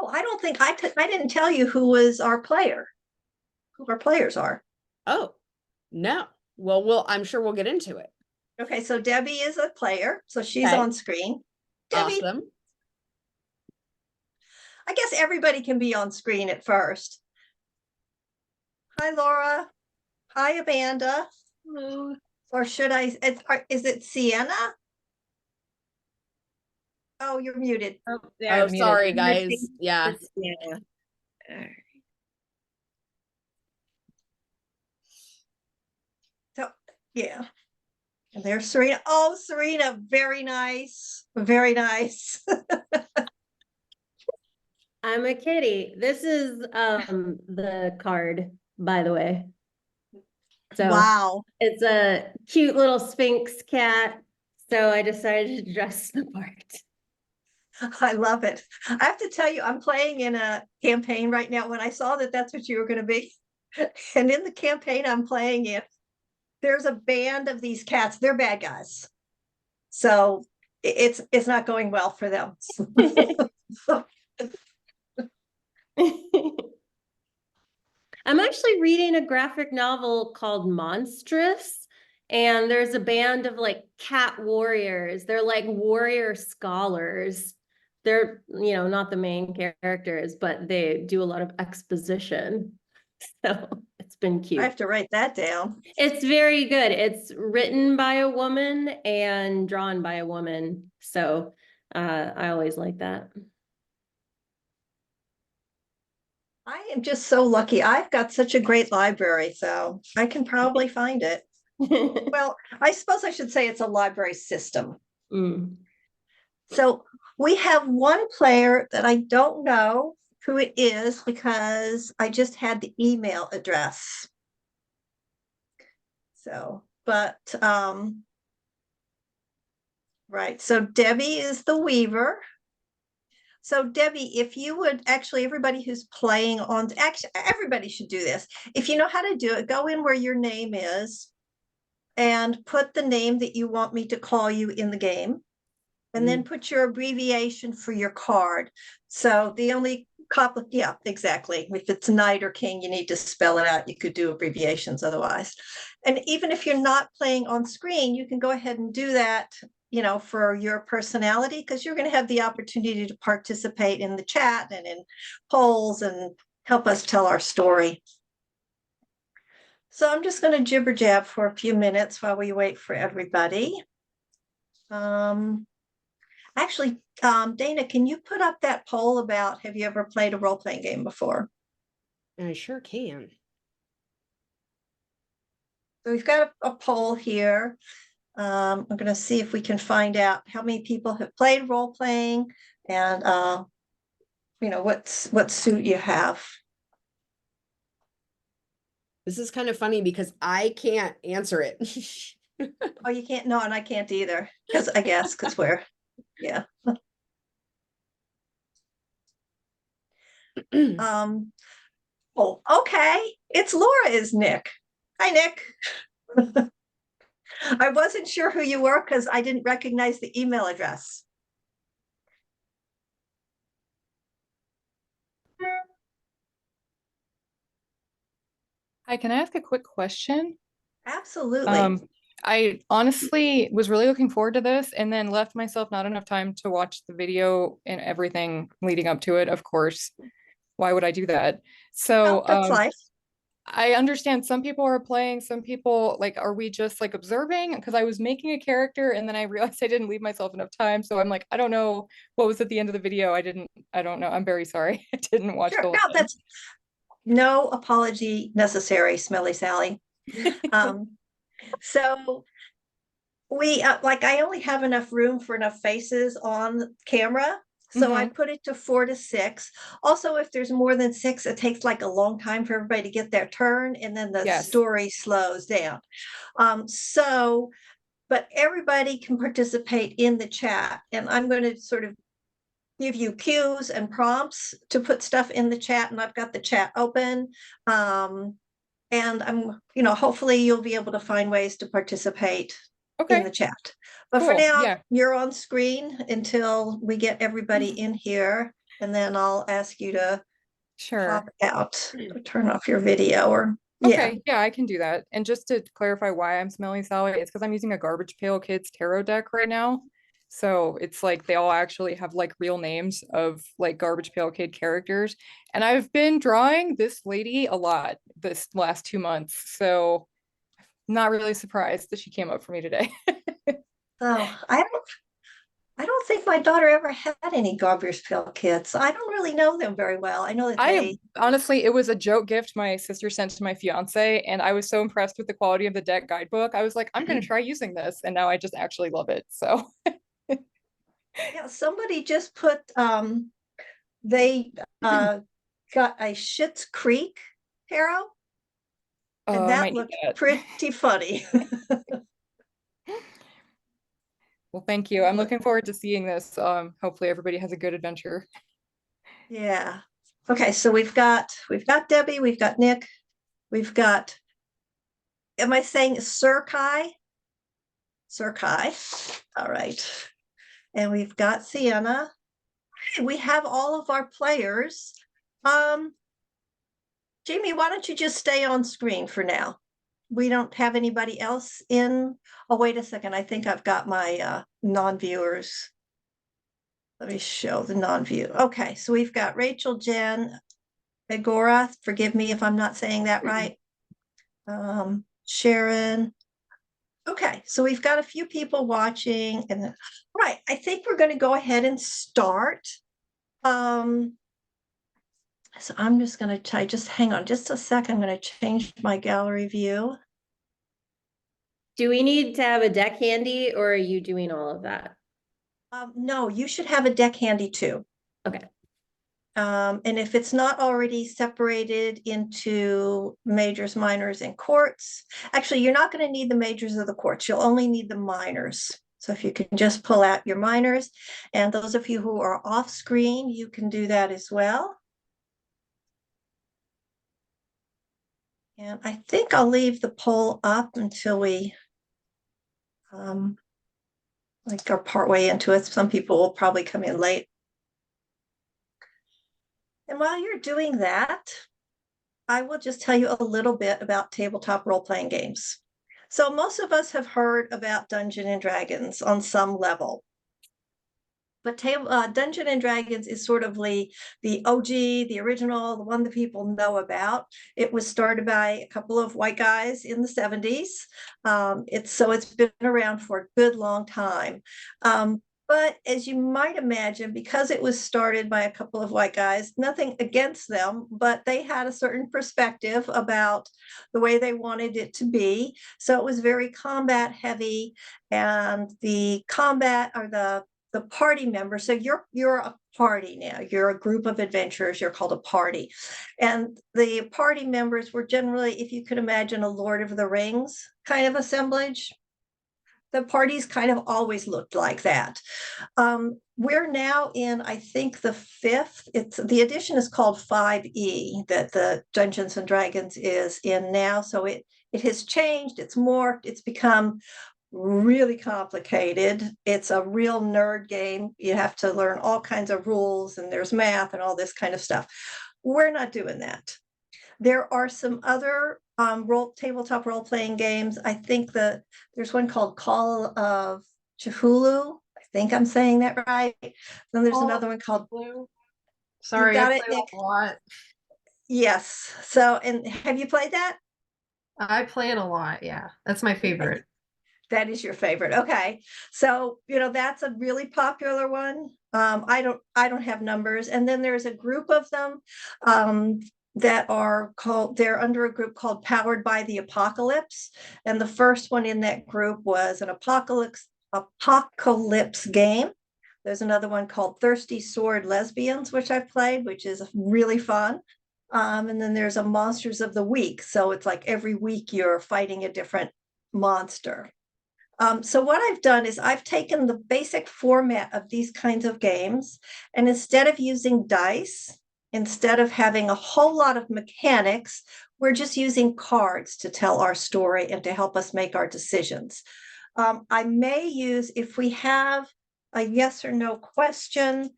Oh, I don't think I didn't tell you who was our player, who our players are. Oh, no. Well, I'm sure we'll get into it. Okay, so Debbie is a player, so she's Okay. on screen. Debbie, Awesome. I guess everybody can be on screen at first. Hi, Laura. Hi, Amanda. Hello. Or should I, is it Sienna? Oh, you're muted. Oh, Oh, muted. sorry, guys. Yeah. Yeah. All right. So, yeah. And there's Serena. Oh, Serena, very nice. Very nice. I'm a kitty. This is the card, by the way. So Wow. it's a cute little Sphinx cat. So I decided to dress the part. I love it. I have to tell you, I'm playing in a campaign right now. When I saw that that's what you were going to be, and in the campaign I'm playing in, there's a band of these cats. They're bad guys, so it's not going well for them. I'm actually reading a graphic novel called Monstrous, and there's a band of like cat warriors. They're like warrior scholars. They're, not the main characters, but they do a lot of exposition. So it's been I cute. have to write that down. It's very good. It's written by a woman and drawn by a woman. So I always like that. I am just so lucky. I've got such a great library, so I can probably find it. Well, I suppose I should say it's a library system. Mm. So we have one player that I don't know who it is because I just had the email address. So, but right. So Debbie is the weaver. So Debbie, if you would actually, everybody who's playing on, actually, everybody should do this. If you know how to do it, go in where your name is and put the name that you want me to call you in the game. And then put your abbreviation for your card. So the only yeah, exactly. If it's knight or king, you need to spell it out. You could do abbreviations otherwise. And even if you're not playing on screen, you can go ahead and do that, for your personality, because you're going to have the opportunity to participate in the chat and in polls and help us tell our story. So I'm just going to jibber jab for a few minutes while we wait for everybody. Actually, Dana, can you put up that poll about have you ever played a role-playing game before? I sure can. So we've got a poll here. I'm going to see if we can find out how many people have played role-playing and what suit you have. This is kind of funny because I can't answer it. Oh, you can't? No, and I can't either. Because we're, yeah. Oh, okay. It's Laura is Nick. Hi, Nick. I wasn't sure who you were because I didn't recognize the email address. Hi, can I ask a quick question? Absolutely. I honestly was really looking forward to this and then left myself not enough time to watch the video and everything leading up to it, of course. Why would I do that? So that's life. I understand some people are playing, some people are we just observing? Because I was making a character and then I realized I didn't leave myself enough time. So I'm I don't know what was at the end of the video. I don't know. I'm very sorry. I didn't watch the whole No, thing. that's no apology necessary, Smelly Sally. So we I only have enough room for enough faces on camera. So I put it to 4 to 6. Also, if there's more than 6, it takes a long time for everybody to get their turn, and then the story slows down. But everybody can participate in the chat, and I'm going to sort of give you cues and prompts to put stuff in the chat, and I've got the chat open. And I'm, hopefully you'll be able to find ways to participate in the chat. But for now, you're on screen until we get everybody in here. and then I'll ask you to Sure. pop out or turn off your video or, yeah. Okay, yeah, I can do that. And just to clarify why I'm smelling Sally, it's because I'm using a Garbage Pail Kids tarot deck right now. So it's like they all actually have like real names of like Garbage Pail Kid characters. And I've been drawing this lady a lot this last 2 months. So not really surprised that she came up for me today. So I don't think my daughter ever had any Garbage Pail Kids. I don't really know them very well. I know that I honestly, it was a joke gift my sister sent to my fiance, and I was so impressed with the quality of the deck guidebook. I was like, I'm gonna try using this, and now I just actually love it. So yeah, somebody just put they got a Schitt's Creek tarot, and I that might need looked that. pretty funny. Well, thank you. I'm looking forward to seeing this. Hopefully everybody has a good adventure. Yeah. Okay, so we've got Debbie, we've got Nick, we've got, am I saying Sir Kai? Sir Kai. All right. And we've got Sienna. We have all of our players. Jamie, why don't you just stay on screen for now? We don't have anybody else in. Oh, wait a second. I think I've got my non-viewers. Let me show the non-view. Okay, so we've got Rachel, Jen, Agora. Forgive me if I'm not saying that right. Sharon. Okay, so we've got a few people watching, and right, I think we're going to go ahead and start. So I'm just going to try, just hang on just a second. I'm going to change my gallery view. Do we need to have a deck handy, or are you doing all of that? No, you should have a deck handy too. Okay. And if it's not already separated into majors, minors, and courts, actually, you're not going to need the majors or the courts. You'll only need the minors. So if you can just pull out your minors, and those of you who are off screen, you can do that as well. And I think I'll leave the poll up until we like are partway into it. Some people will probably come in late. And while you're doing that, I will just tell you a little bit about tabletop role-playing games. So most of us have heard about Dungeons and Dragons on some level. But Dungeons and Dragons is sort of the OG, the original, the one that people know about. It was started by a couple of white guys in the 70s. It's been around for a good long time. But as you might imagine, because it was started by a couple of white guys, nothing against them, but they had a certain perspective about the way they wanted it to be. So it was very combat heavy, and the combat or the party members. So you're a party now. You're a group of adventurers. You're called a party. And the party members were generally, if you could imagine, a Lord of the Rings kind of assemblage. The parties kind of always looked like that. We're now in, I think, the fifth. The edition is called 5e that the Dungeons and Dragons is in now. So it has changed. It's morphed. It's become really complicated. It's a real nerd game. You have to learn all kinds of rules, and there's math and all this kind of stuff. We're not doing that. There are some other tabletop role-playing games. I think there's one called Call of Cthulhu. I think I'm saying that right. Then there's another one called Blue. Sorry, got I it, play Nick? a lot. Yes. So, and have you played that? I play it a lot. Yeah, that's my favorite. That is your favorite. Okay. So, that's a really popular one. I don't have numbers. And then there's a group of them that they're under a group called Powered by the Apocalypse. And the first one in that group was an apocalypse game. There's another one called Thirsty Sword Lesbians, which I played, which is really fun. And then there's a Monsters of the Week. So it's like every week you're fighting a different monster. So what I've done is I've taken the basic format of these kinds of games, and instead of using dice, instead of having a whole lot of mechanics, we're just using cards to tell our story and to help us make our decisions. I may use, if we have a yes or no question,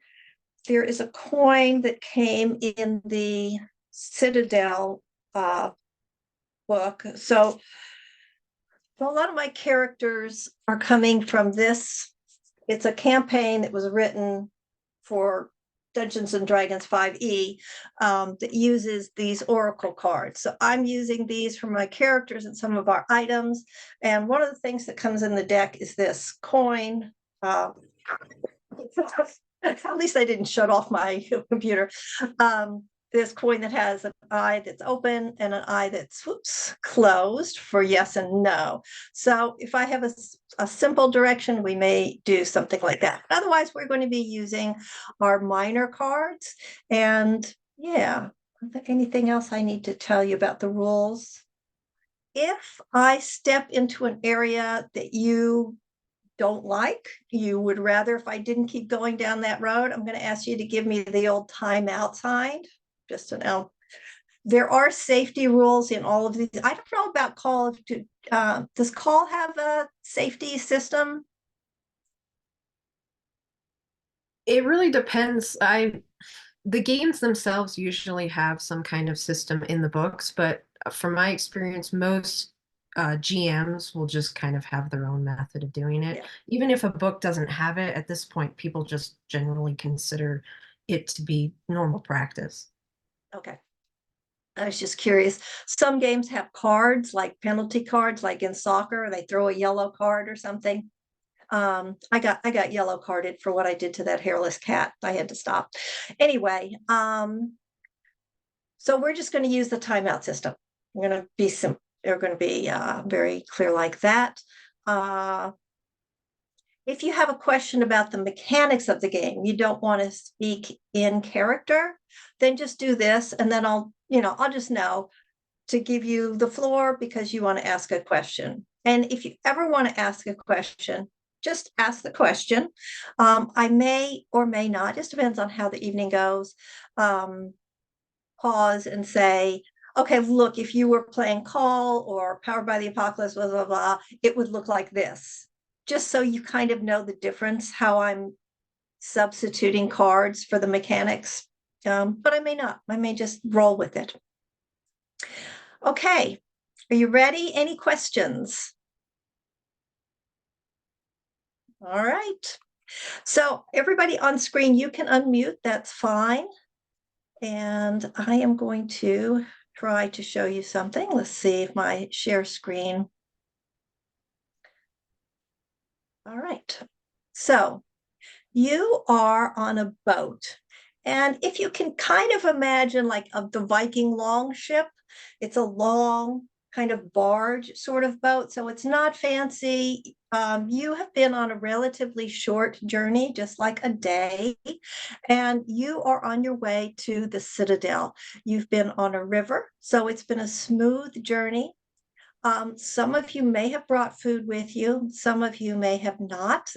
there is a coin that came in the Citadel book. So a lot of my characters are coming from this. It's a campaign that was written for Dungeons and Dragons 5e that uses these oracle cards. So I'm using these for my characters and some of our items. And one of the things that comes in the deck is this coin. At least I didn't shut off my computer. This coin that has an eye that's open and an eye that's closed for yes and no. So if I have a simple direction, we may do something like that. Otherwise, we're going to be using our minor cards. And yeah, anything else I need to tell you about the rules? If I step into an area that you don't like, you would rather, if I didn't keep going down that road, I'm going to ask you to give me the old timeout sign, just to know. There are safety rules in all of these. I don't know about call. Does call have a safety system? It really depends. The games themselves usually have some kind of system in the books, but from my experience, most GMs will just kind of have their own method of doing it. Yeah. Even if a book doesn't have it, at this point, people just generally consider it to be normal practice. Okay. I was just curious. Some games have cards, like penalty cards, like in soccer, they throw a yellow card or something. I got yellow carded for what I did to that hairless cat. I had to stop. Anyway, so we're just going to use the timeout system. We're going to be they're going to be very clear like that. If you have a question about the mechanics of the game, you don't want to speak in character, then just do this, and then I'll just know to give you the floor because you want to ask a question. And if you ever want to ask a question, just ask the question. I may or may not, just depends on how the evening goes, pause and say, okay, look, if you were playing Call or Powered by the Apocalypse, blah, blah, blah, it would look like this. Just so you kind of know the difference, how I'm substituting cards for the mechanics. But I may not. I may just roll with it. Okay, are you ready? Any questions? All right. So everybody on screen, you can unmute, that's fine. And I am going to try to show you something. Let's see if my share screen. All right. So you are on a boat. And if you can kind of imagine like the Viking longship, it's a long kind of barge sort of boat. So it's not fancy. You have been on a relatively short journey, just like a day, and you are on your way to the Citadel. You've been on a river, so it's been a smooth journey. Some of you may have brought food with you. Some of you may have not.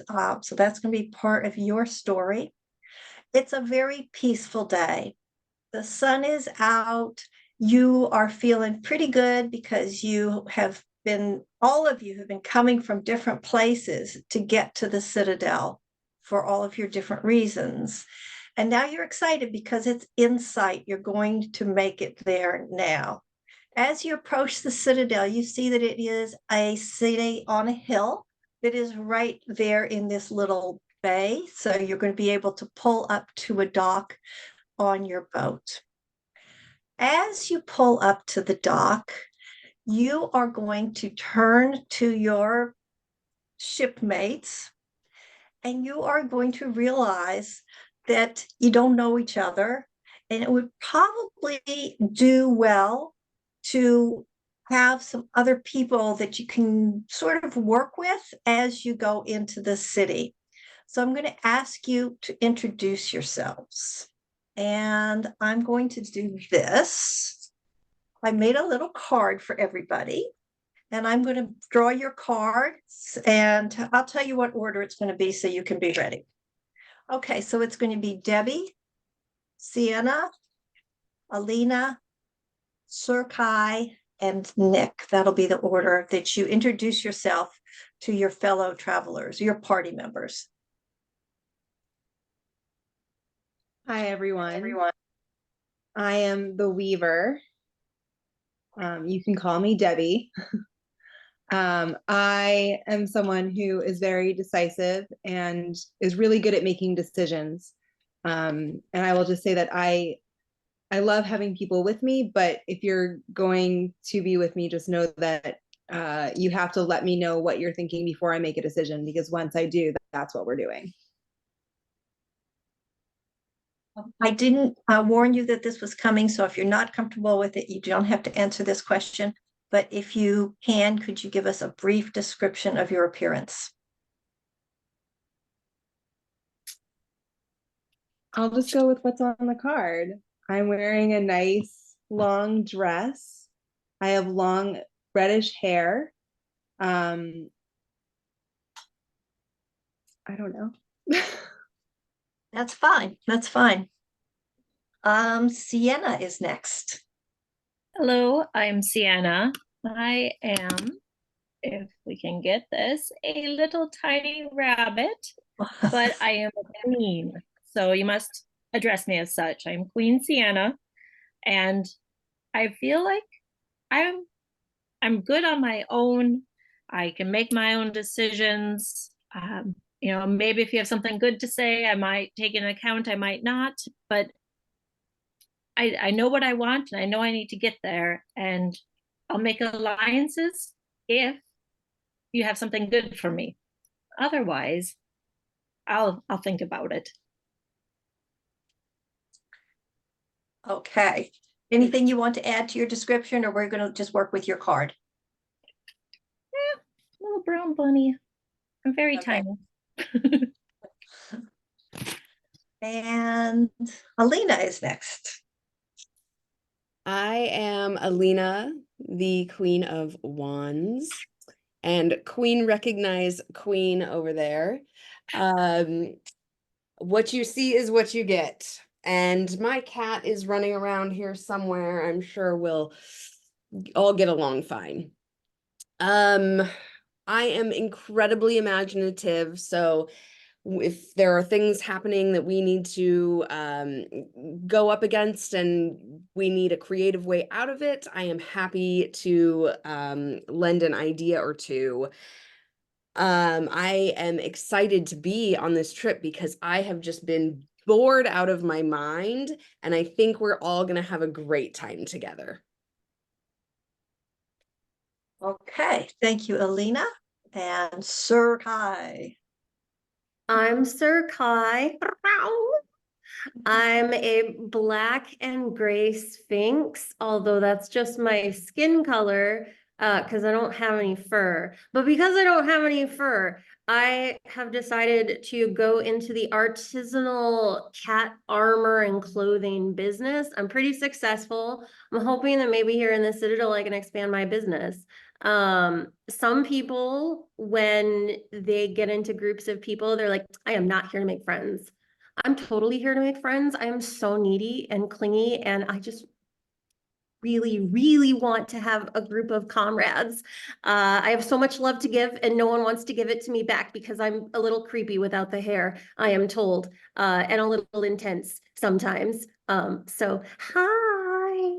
So that's going to be part of your story. It's a very peaceful day. The sun is out. You are feeling pretty good because all of you have been coming from different places to get to the Citadel for all of your different reasons. And now you're excited because it's in sight. You're going to make it there now. As you approach the Citadel, you see that it is a city on a hill that is right there in this little bay. So you're going to be able to pull up to a dock on your boat. As you pull up to the dock, you are going to turn to your shipmates and you are going to realize that you don't know each other, and it would probably do well to have some other people that you can sort of work with as you go into the city. So I'm going to ask you to introduce yourselves. And I'm going to do this. I made a little card for everybody. And I'm going to draw your cards. And I'll tell you what order it's going to be so you can be ready. Okay, so it's going to be Debbie, Sienna, Alina, Sir Kai, and Nick. That'll be the order that you introduce yourself to your fellow travelers, your party members. Hi, everyone. I am the Weaver. You can call me Debbie. I am someone who is very decisive and is really good at making decisions. And I will just say that I love having people with me, but if you're going to be with me, just know that you have to let me know what you're thinking before I make a decision, because once I do, that's what we're doing. I didn't warn you that this was coming, so if you're not comfortable with it, you don't have to answer this question. But if you can, could you give us a brief description of your appearance? I'll just go with what's on the card. I'm wearing a nice long dress. I have long reddish hair. I don't know. That's fine. That's fine. Sienna is next. Hello, I'm Sienna. I am, if we can get this, a little tiny rabbit, but I am a queen. So you must address me as such. I'm Queen Sienna, and I feel like I'm good on my own. I can make my own decisions. Maybe if you have something good to say, I might take into account, I might not, but I know what I want and I know I need to get there, and I'll make alliances if you have something good for me. Otherwise, I'll think about it. Okay. Anything you want to add to your description, or we're going to just work with your card? Little brown bunny. I'm very Okay. tiny. And Alina is next. I am Alina, the Queen of Wands, and Queen recognize Queen over there. What you see is what you get. And my cat is running around here somewhere. I'm sure we'll all get along fine. I am incredibly imaginative, so if there are things happening that we need to go up against and we need a creative way out of it, I am happy to lend an idea or two. I am excited to be on this trip because I have just been bored out of my mind, and I think we're all going to have a great time together. Okay. Thank you, Alina. And Sir Kai. I'm Sir Kai. I'm a black and gray sphinx, although that's just my skin color, because I don't have any fur. But because I don't have any fur, I have decided to go into the artisanal cat armor and clothing business. I'm pretty successful. I'm hoping that maybe here in the Citadel, I can expand my business. Some people, when they get into groups of people, they're like, I am not here to make friends. I'm totally here to make friends. I am so needy and clingy, and I just really, really want to have a group of comrades. I have so much love to give, and no one wants to give it to me back because I'm a little creepy without the hair, I am told, and a little intense sometimes. So hi.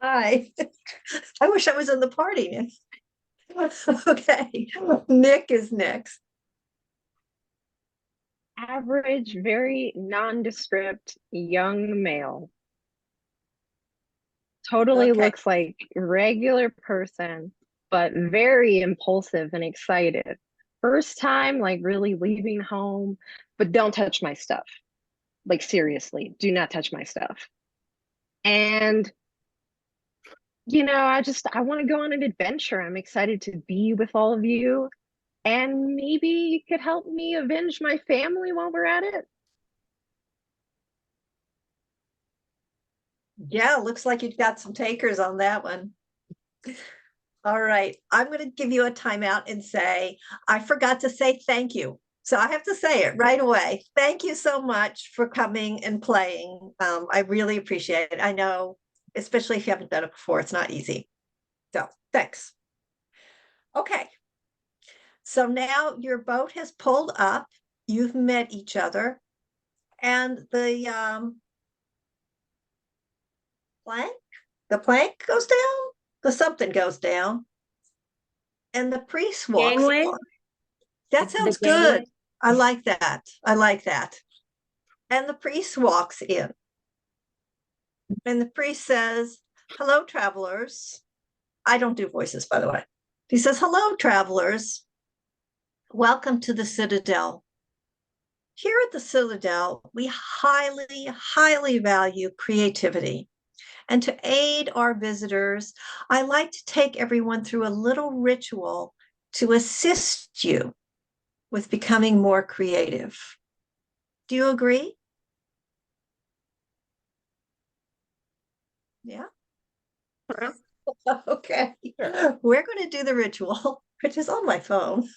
Hi. I wish I was in the party. Okay. Nick is next. Average, very nondescript young male. Totally Okay. looks like a regular person, but very impulsive and excited. First time, like really leaving home, but don't touch my stuff. Like seriously, do not touch my stuff. And I want to go on an adventure. I'm excited to be with all of you. And maybe you could help me avenge my family while we're at it. Yeah, looks like you've got some takers on that one. All right. I'm going to give you a timeout and say, I forgot to say thank you. So I have to say it right away. Thank you so much for coming and playing. I really appreciate it. I know, especially if you haven't done it before, it's not easy. So thanks. Okay. So now your boat has pulled up. You've met each other. And the plank goes down, the something goes down, and the priest walks Gangway? on. That The sounds gangway? good. I like that. I like that. And the priest walks in. And the priest says, "Hello, travelers." I don't do voices, by the way. He says, "Hello, travelers. Welcome to the Citadel. Here at the Citadel, we highly, highly value creativity. And to aid our visitors, I like to take everyone through a little ritual to assist you with becoming more creative. Do you agree?" Yeah. Okay. We're going to do the ritual, which is on my phone.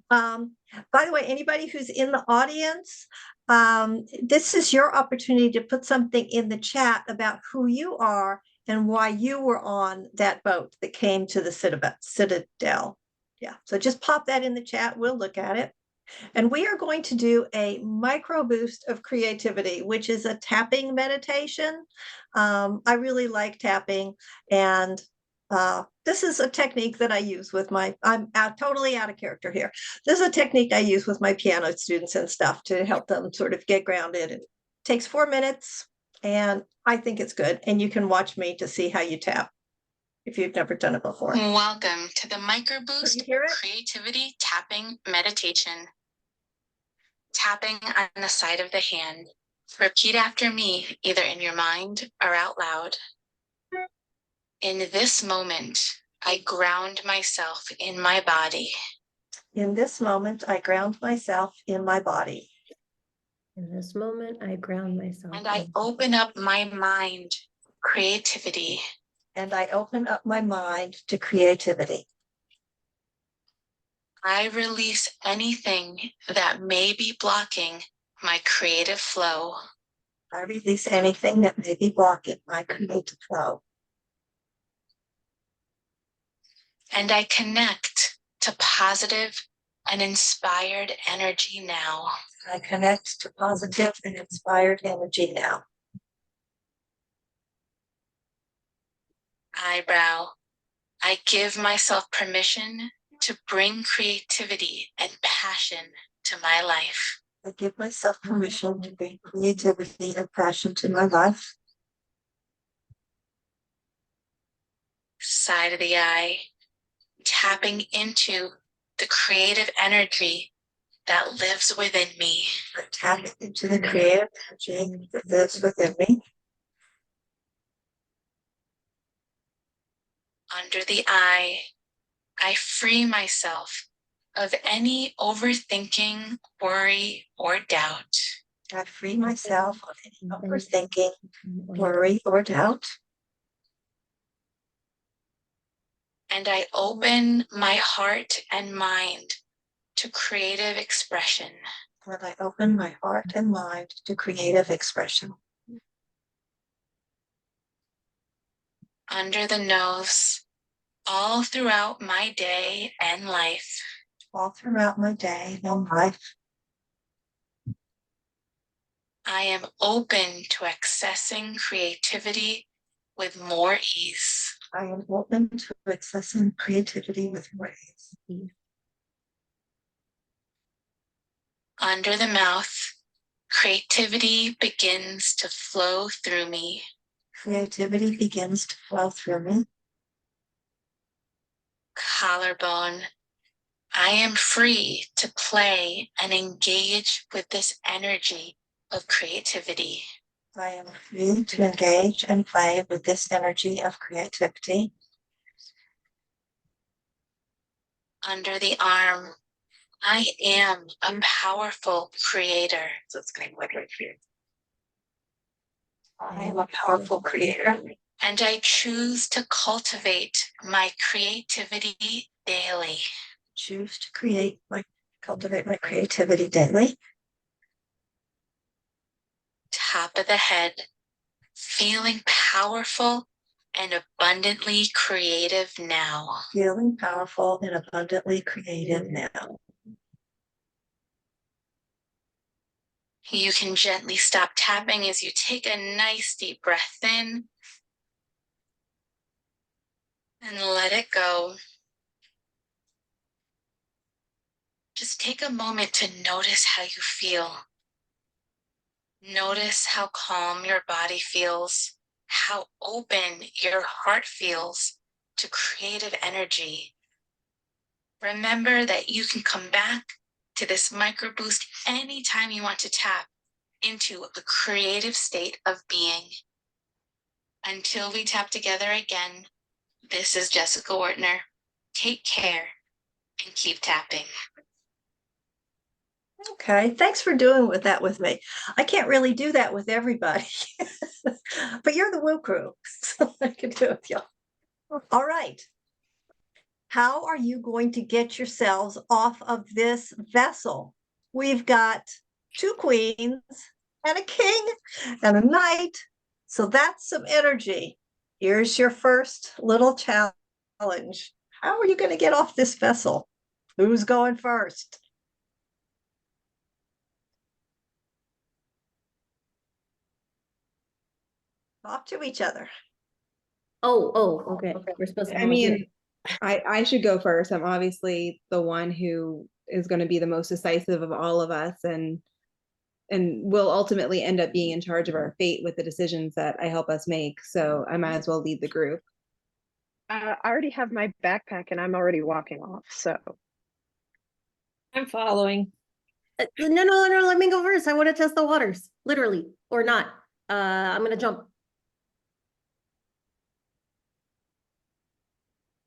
By the way, anybody who's in the audience, this is your opportunity to put something in the chat about who you are and why you were on that boat that came to the Citadel. Yeah, so just pop that in the chat. We'll look at it. And we are going to do a micro boost of creativity, which is a tapping meditation. I really like tapping, and this is a technique that I use with I'm totally out of character here. This is a technique I use with my piano students and stuff to help them sort of get grounded. It takes 4 minutes, and I think it's good. And you can watch me to see how you tap if you've never done it before. Welcome to the Micro Boost You hear it? Creativity Tapping Meditation. Tapping on the side of the hand. Repeat after me, either in your mind or out loud. In this moment, I ground myself in my body. In this moment, I ground myself in my body. In this moment, I ground myself. And I open up my mind, creativity. And I open up my mind to creativity. I release anything that may be blocking my creative flow. I release anything that may be blocking my creative flow. And I connect to positive and inspired energy now. I connect to positive and inspired energy now. Eyebrow. I give myself permission to bring creativity and passion to my life. I give myself permission to bring creativity and passion to my life. Side of the eye. Tapping into the creative energy that lives within me. I tap into the creative energy that lives within me. Under the eye, I free myself of any overthinking, worry, or doubt. I free myself of any overthinking, worry, or doubt. And I open my heart and mind to creative expression. When I open my heart and mind to creative expression. Under the nose, all throughout my day and life. All throughout my day and life. I am open to accessing creativity with more ease. I am open to accessing creativity with more ease. Under the mouth, creativity begins to flow through me. Creativity begins to flow through me. Collarbone. I am free to play and engage with this energy of creativity. I am free to engage and play with this energy of creativity. Under the arm. I am a powerful creator. So it's going like right here. I am a powerful creator. And I choose to cultivate my creativity daily. Choose to cultivate my creativity daily. Top of the head, feeling powerful and abundantly creative now. Feeling powerful and abundantly creative now. You can gently stop tapping as you take a nice deep breath in and let it go. Just take a moment to notice how you feel. Notice how calm your body feels, how open your heart feels to creative energy. Remember that you can come back to this micro boost anytime you want to tap into a creative state of being. Until we tap together again, this is Jessica Ortner. Take care and keep tapping. Okay, thanks for doing that with me. I can't really do that with everybody, but you're the Woo Crew, so I can do it with you. All right. How are you going to get yourselves off of this vessel? We've got 2 queens and a king and a knight. So that's some energy. Here's your first little challenge. How are you going to get off this vessel? Who's going first? Talk to each other. Okay. We're supposed to I mean, I should go first. I'm obviously the one who is going to be the most decisive of all of us, and will ultimately end up being in charge of our fate with the decisions that I help us make. So I might as well lead the group. I already have my backpack and I'm already walking off. So I'm following. No, let me go first. I want to test the waters, literally, or not. I'm gonna jump.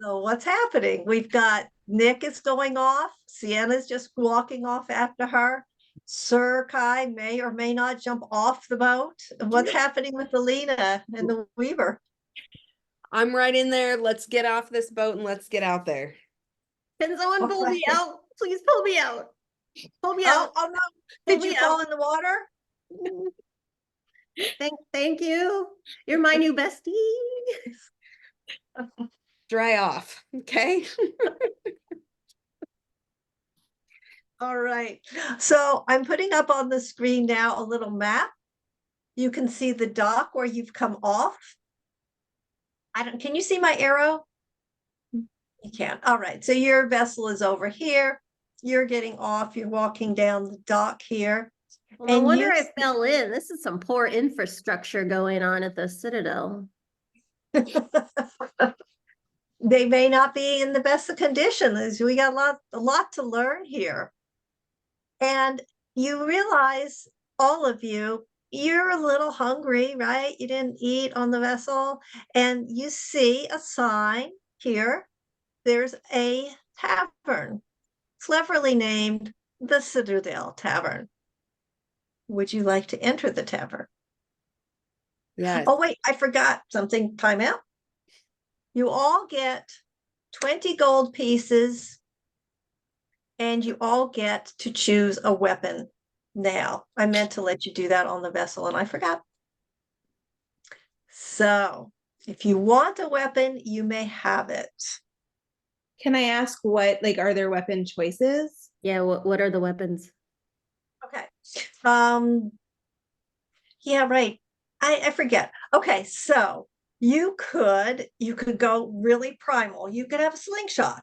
So what's happening? We've got Nick is going off. Sienna's just walking off after her. Sir Kai may or may not jump off the boat. What's happening with Alina and the Weaver? I'm right in there. Let's get off this boat and let's get out there. Can someone pull me Alright. out? Please pull me out. Pull me out. Oh no! Pull Did me you fall out. in the water? Thank you. You're my new bestie. Dry off. Okay. All right. So I'm putting up on the screen now a little map. You can see the dock where you've come off. Can you see my arrow? You can. All right. So your vessel is over here. You're getting off. You're walking down the dock here. Well, no And wonder you- I fell in. This is some poor infrastructure going on at the Citadel. They may not be in the best of conditions. We got a lot to learn here. And you realize, all of you, you're a little hungry, right? You didn't eat on the vessel. And you see a sign here. There's a tavern, cleverly named the Citadel Tavern. Would you like to enter the tavern? Yes. Oh, wait, I forgot something. Time out. You all get 20 gold pieces and you all get to choose a weapon now. I meant to let you do that on the vessel and I forgot. So if you want a weapon, you may have it. Can I ask what, like, are there weapon choices? Yeah, what are the weapons? Okay. Yeah, right. I forget. Okay, so you could go really primal. You could have a slingshot.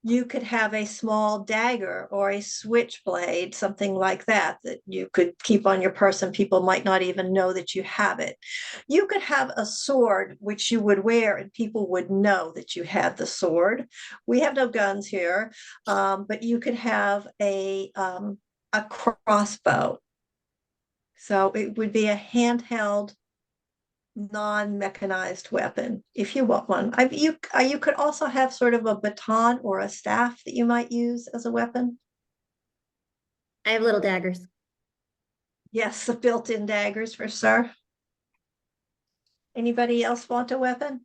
You could have a small dagger or a switchblade, something like that, that you could keep on your person. People might not even know that you have it. You could have a sword, which you would wear, and people would know that you had the sword. We have no guns here, but you could have a crossbow. So it would be a handheld, non-mechanized weapon if you want one. You could also have sort of a baton or a staff that you might use as a weapon. I have little daggers. Yes, the built-in daggers for sir. Anybody else want a weapon?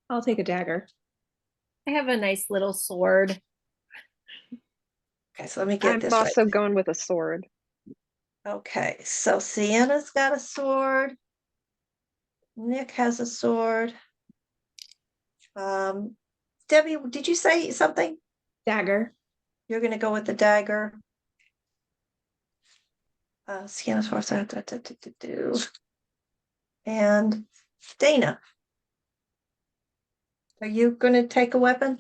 I'll take a dagger. I have a nice little sword. Okay, so let me get I'm this right. also going with a sword. Okay, so Sienna's got a sword. Nick has a sword. Debbie, did you say something? Dagger. You're going to go with the dagger. Sienna Source, and Dana. Are you going to take a weapon?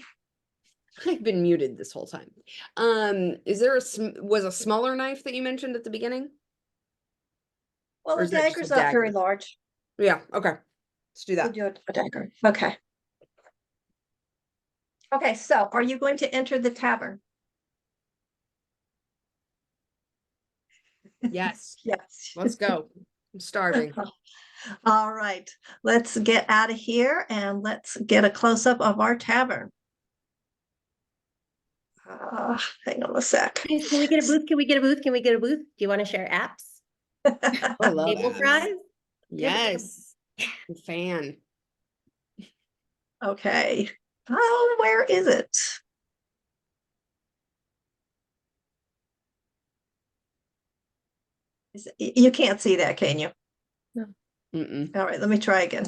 I've been muted this whole time. Is there was a smaller knife that you mentioned at the beginning? Well, Or the is that just a dagger's not very dagger? large. Yeah, okay. Let's do We'll that. do a dagger. Okay. Okay, so are you going to enter the tavern? Yes, Yes. let's go. I'm starving. All right, let's get out of here and let's get a close-up of our tavern. Hang on a sec. Guys, can we get a booth? Can we get a booth? Can we get a booth? Do you want to share apps? I love Table apps. fries? Yes, I'm a fan. Okay. Oh, where is it? You can't see that, can you? Mm-mm. All right, let me try again.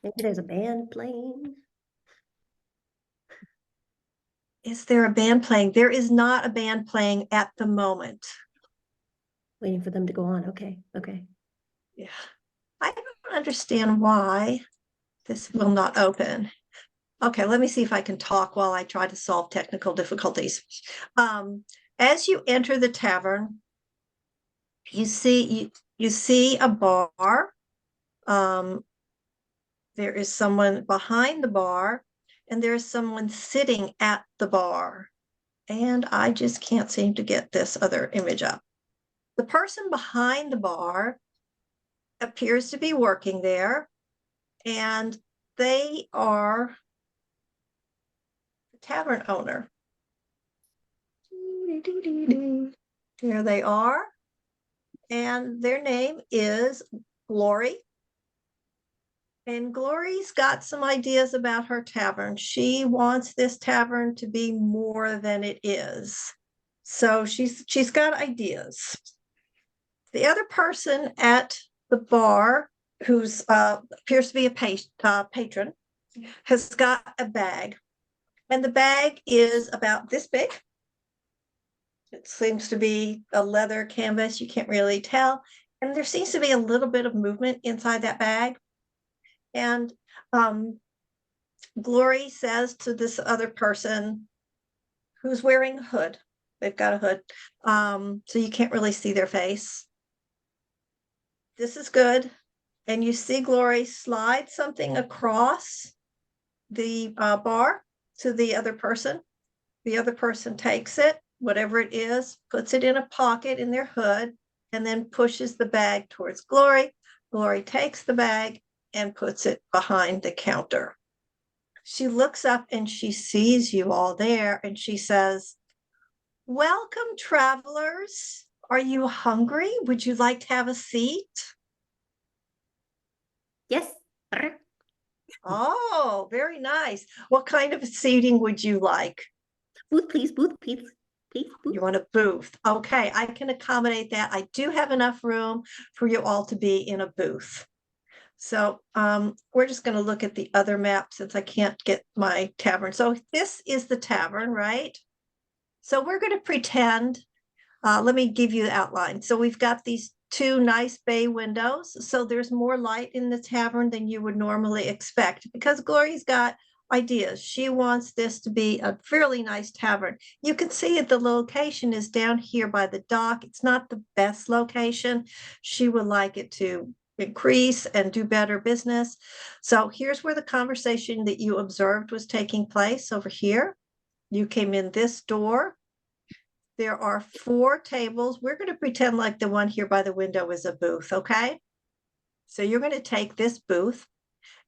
Maybe there's a band playing. Is there a band playing? There is not a band playing at the moment. Waiting for them to go on. Okay, okay. Yeah. I don't understand why this will not open. Okay, let me see if I can talk while I try to solve technical difficulties. As you enter the tavern, you see a bar. There is someone behind the bar, and there is someone sitting at the bar. And I just can't seem to get this other image up. The person behind the bar appears to be working there, and they are the tavern owner. Here they are, and their name is Glory. And Glory's got some ideas about her tavern. She wants this tavern to be more than it is. So she's got ideas. The other person at the bar, who's appears to be a patron, has got a bag, and the bag is about this big. It seems to be a leather canvas. You can't really tell, and there seems to be a little bit of movement inside that bag. And Glory says to this other person who's wearing a hood, they've got a hood, so you can't really see their face. This is good. And you see Glory slide something across the bar to the other person. The other person takes it, whatever it is, puts it in a pocket in their hood, and then pushes the bag towards Glory. Glory takes the bag and puts it behind the counter. She looks up and she sees you all there, and she says, "Welcome, travelers. Are you hungry? Would you like to have a seat?" Yes. Oh, very nice. What kind of seating would you like? Booth, please. Booth, please. Please, booth. You want a booth? Okay, I can accommodate that. I do have enough room for you all to be in a booth. So we're just going to look at the other map since I can't get my tavern. So this is the tavern, right? So we're going to pretend, let me give you the outline. So we've got these two nice bay windows. So there's more light in the tavern than you would normally expect because Glory's got ideas. She wants this to be a fairly nice tavern. You can see the location is down here by the dock. It's not the best location. She would like it to increase and do better business. So here's where the conversation that you observed was taking place over here. You came in this door. There are 4 tables. We're going to pretend like the one here by the window is a booth, okay? So you're going to take this booth.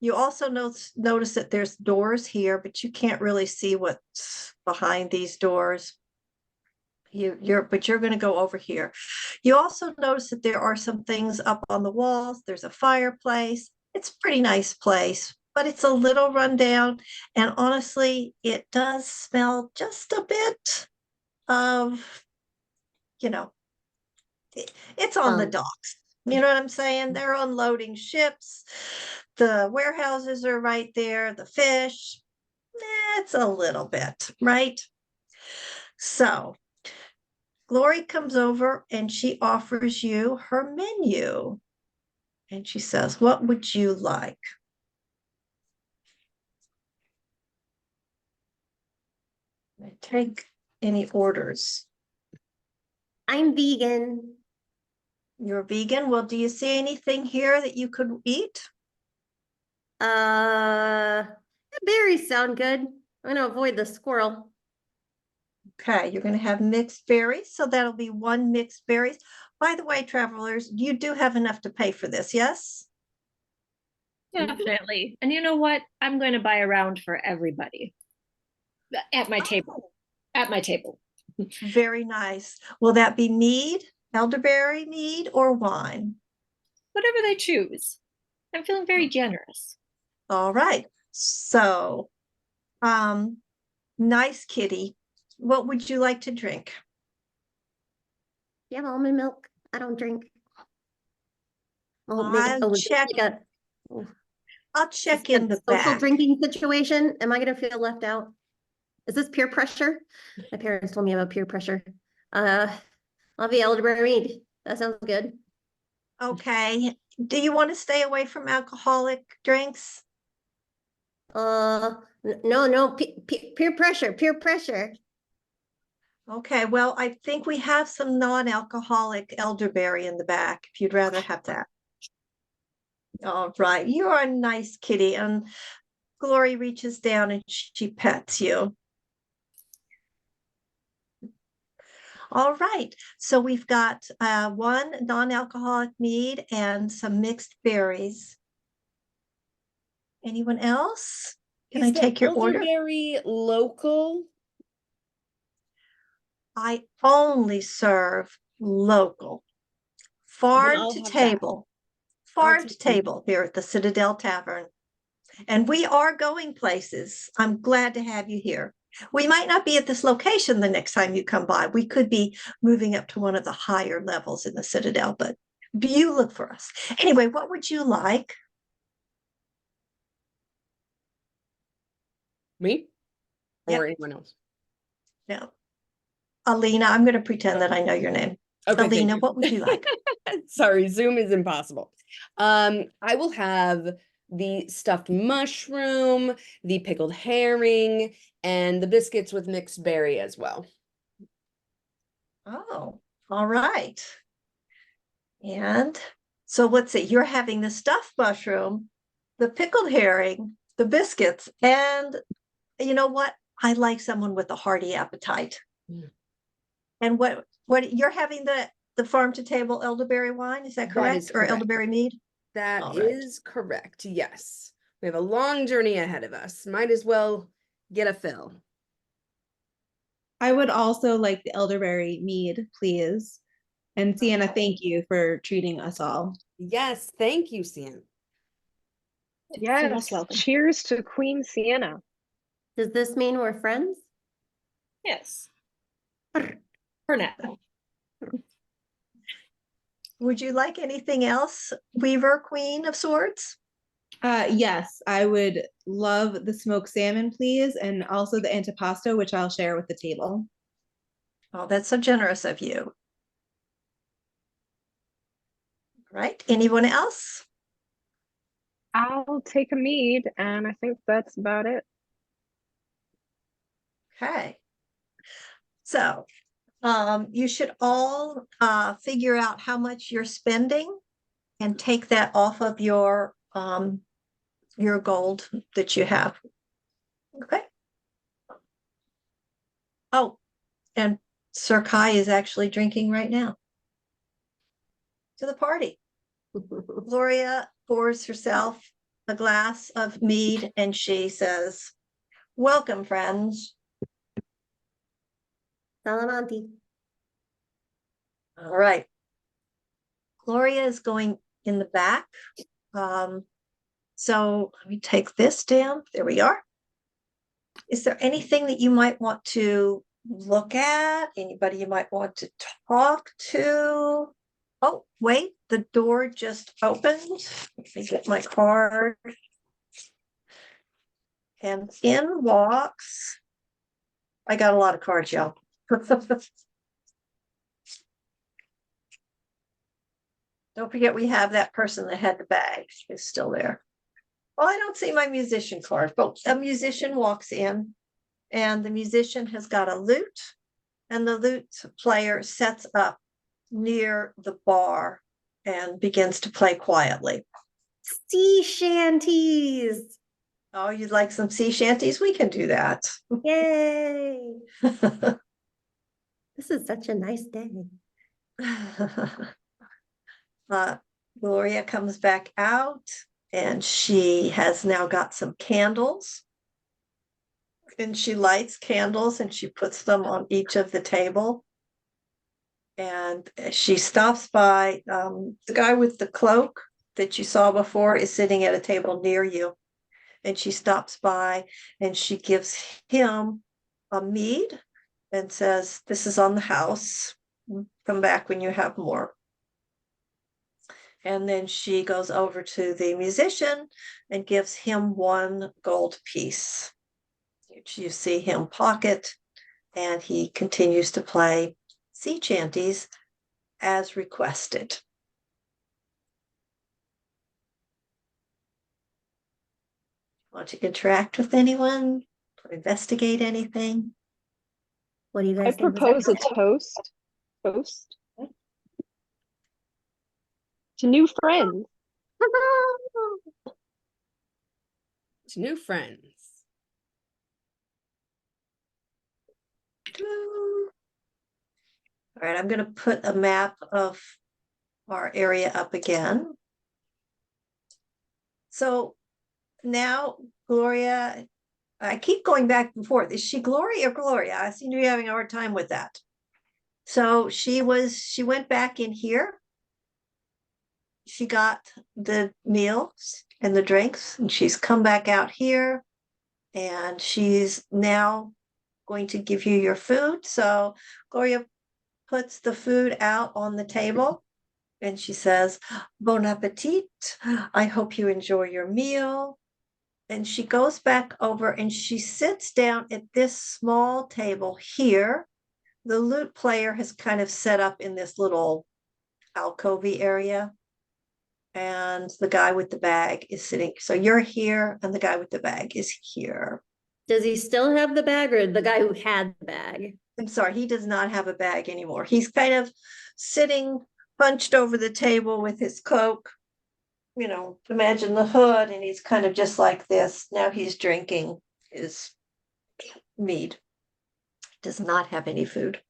You also notice that there's doors here, but you can't really see what's behind these doors. But you're going to go over here. You also notice that there are some things up on the walls. There's a fireplace. It's a pretty nice place, but it's a little rundown. And honestly, it does smell just a bit of, it's on the docks. You know what I'm saying? They're unloading ships. The warehouses are right there. The fish, it's a little bit, right? So Glory comes over and she offers you her menu. And she says, what would you like? Take any orders. I'm vegan. You're vegan. Well, do you see anything here that you could eat? Berries sound good. I'm gonna avoid the squirrel. Okay, you're going to have mixed berries. So that'll be one mixed berries. By the way, travelers, you do have enough to pay for this, yes? Definitely. And you know what? I'm going to buy a round for everybody at my Oh. table. At my table. Very nice. Will that be mead, elderberry mead, or wine? Whatever they choose. I'm feeling very generous. All right. So, nice kitty. What would you like to drink? You have almond milk? I don't drink. I'll check. I'll check in the social back. drinking situation. Am I gonna feel left out? Is this peer pressure? My parents told me about peer pressure. I'll be elderberry mead. That sounds good. Okay. Do you want to stay away from alcoholic drinks? No, peer pressure, peer pressure. Okay, well, I think we have some non-alcoholic elderberry in the back, if you'd rather have that. All right, you're a nice kitty. And Glory reaches down and she pets you. All right, so we've got one non-alcoholic mead and some mixed berries. Anyone else? Can I take your order? Elderberry local? I only serve local, farm I'll to have that. table, farm to take that. table here at the Citadel Tavern. And we are going places. I'm glad to have you here. We might not be at this location the next time you come by. We could be moving up to one of the higher levels in the Citadel, but you look for us. Anyway, what would you like? Me? Or Yep. anyone else? No. Alina, I'm going to pretend that I know your name. Okay, thank Alina, you. what would you like? Sorry, Zoom is impossible. I will have the stuffed mushroom, the pickled herring, and the biscuits with mixed berry as well. Oh, all right. And so let's see, you're having the stuffed mushroom, the pickled herring, the biscuits, and you know what? I like someone with a hearty appetite. Mm. And what you're having the farm to table elderberry wine, is that correct? is Or correct. elderberry mead? That All right. is correct. Yes. We have a long journey ahead of us. Might as well get a fill. I would also like the elderberry mead, please. And Sienna, thank you for treating us all. Yes, thank you, Sian. Yes. most welcome. Cheers to Queen Sienna. Does this mean we're friends? Yes. For now. Would you like anything else, Weaver Queen of Swords? Yes, I would love the smoked salmon, please, and also the antipasto, which I'll share with the table. Oh, that's so generous of you. Right. Anyone else? I'll take a mead, and I think that's about it. Okay. So you should all figure out how much you're spending and take that off of your gold that you have. Okay. Oh, and Sir Kai is actually drinking right now. To the party. Gloria pours herself a glass of mead and she says, welcome, friends. Salamanti. All right. Gloria is going in the back. So let me take this down. There we are. Is there anything that you might want to look at? Anybody you might want to talk to? Oh, wait, the door just opened. Let me get my card. And in walks, I got a lot of cards, y'all. Don't forget we have that person that had the bag is still there. Well, I don't see my musician card, but a musician walks in and the musician has got a lute and the lute player sets up near the bar and begins to play quietly. Sea shanties. Oh, you'd like some sea shanties? We can do that. Yay. This is such a nice day. Gloria comes back out and she has now got some candles. And she lights candles and she puts them on each of the table. And she stops by, the guy with the cloak that you saw before is sitting at a table near you. And she stops by and she gives him a mead and says, "This is on the house. Come back when you have more." And then she goes over to the musician and gives him one gold piece, which you see him pocket, and he continues to play sea chanties as requested. Want to interact with anyone or investigate anything? What do you I guys think? propose a toast. Toast to new friends. To new friends. All right, I'm going to put a map of our area up again. So now, Gloria, I keep going back and forth. Is she Gloria or Gloria? I seem to be having a hard time with that. So she went back in here. She got the meals and the drinks, and she's come back out here, and she's now going to give you your food. So Gloria puts the food out on the table and she says, "Bon appetit. I hope you enjoy your meal." And she goes back over and she sits down at this small table here. The lute player has kind of set up in this little alcovey area. And the guy with the bag is sitting. So you're here and the guy with the bag is here. Does he still have the bag, or the guy who had the bag? I'm sorry, he does not have a bag anymore. He's kind of sitting hunched over the table with his cloak. You know, imagine the hood, and he's kind of just like this. Now he's drinking his mead. Does not have any food.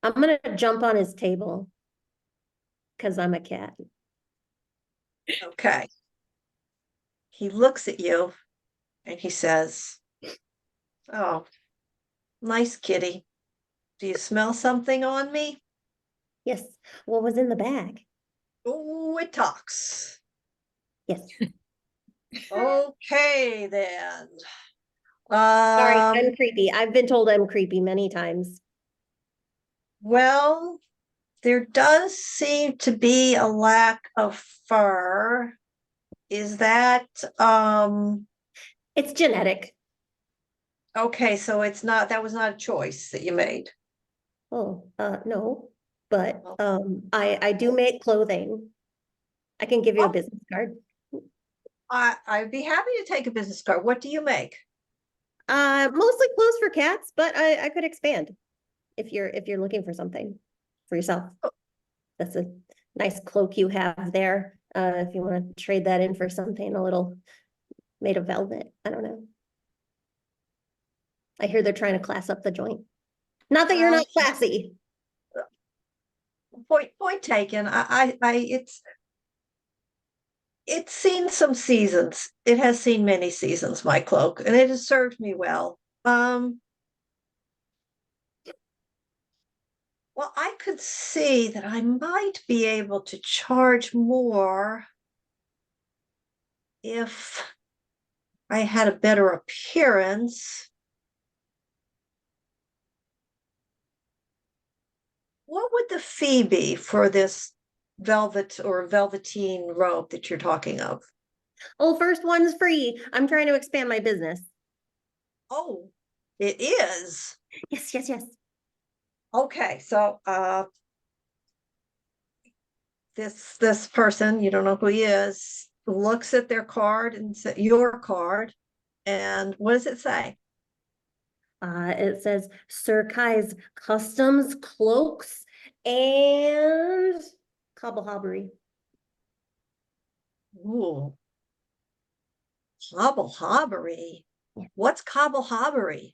I'm gonna jump on his table because I'm a cat. Okay. He looks at you and he says, "Oh, nice kitty. Do you smell something on me?" Yes. What was in the bag? Oh, it talks. Yes. Okay, then. Sorry, I'm creepy. I've been told I'm creepy many times. Well, there does seem to be a lack of fur. Is that It's genetic. okay? So it's not, that was not a choice that you made. Oh, no, but I do make clothing. I can give you a Oh. business card. I'd be happy to take a business card. What do you make? Mostly clothes for cats, but I could expand if you're looking for something for yourself. Oh. That's a nice cloak you have there. If you want to trade that in for something a little made of velvet. I don't know. I hear they're trying to class up the joint. Not that you're not classy. Point taken. It's seen some seasons. It has seen many seasons, my cloak, and it has served me well. Well, I could see that I might be able to charge more if I had a better appearance. What would the fee be for this velvet or velveteen robe that you're talking of? Oh, first one's free. I'm trying to expand my business. Oh, it is. Yes, yes, yes. Okay, so this person, you don't know who he is, looks at their card and your card, and what does it say? It says Sir Kai's customs, cloaks, and cobblehabbery. Ooh, cobblehabbery. What's cobblehabbery?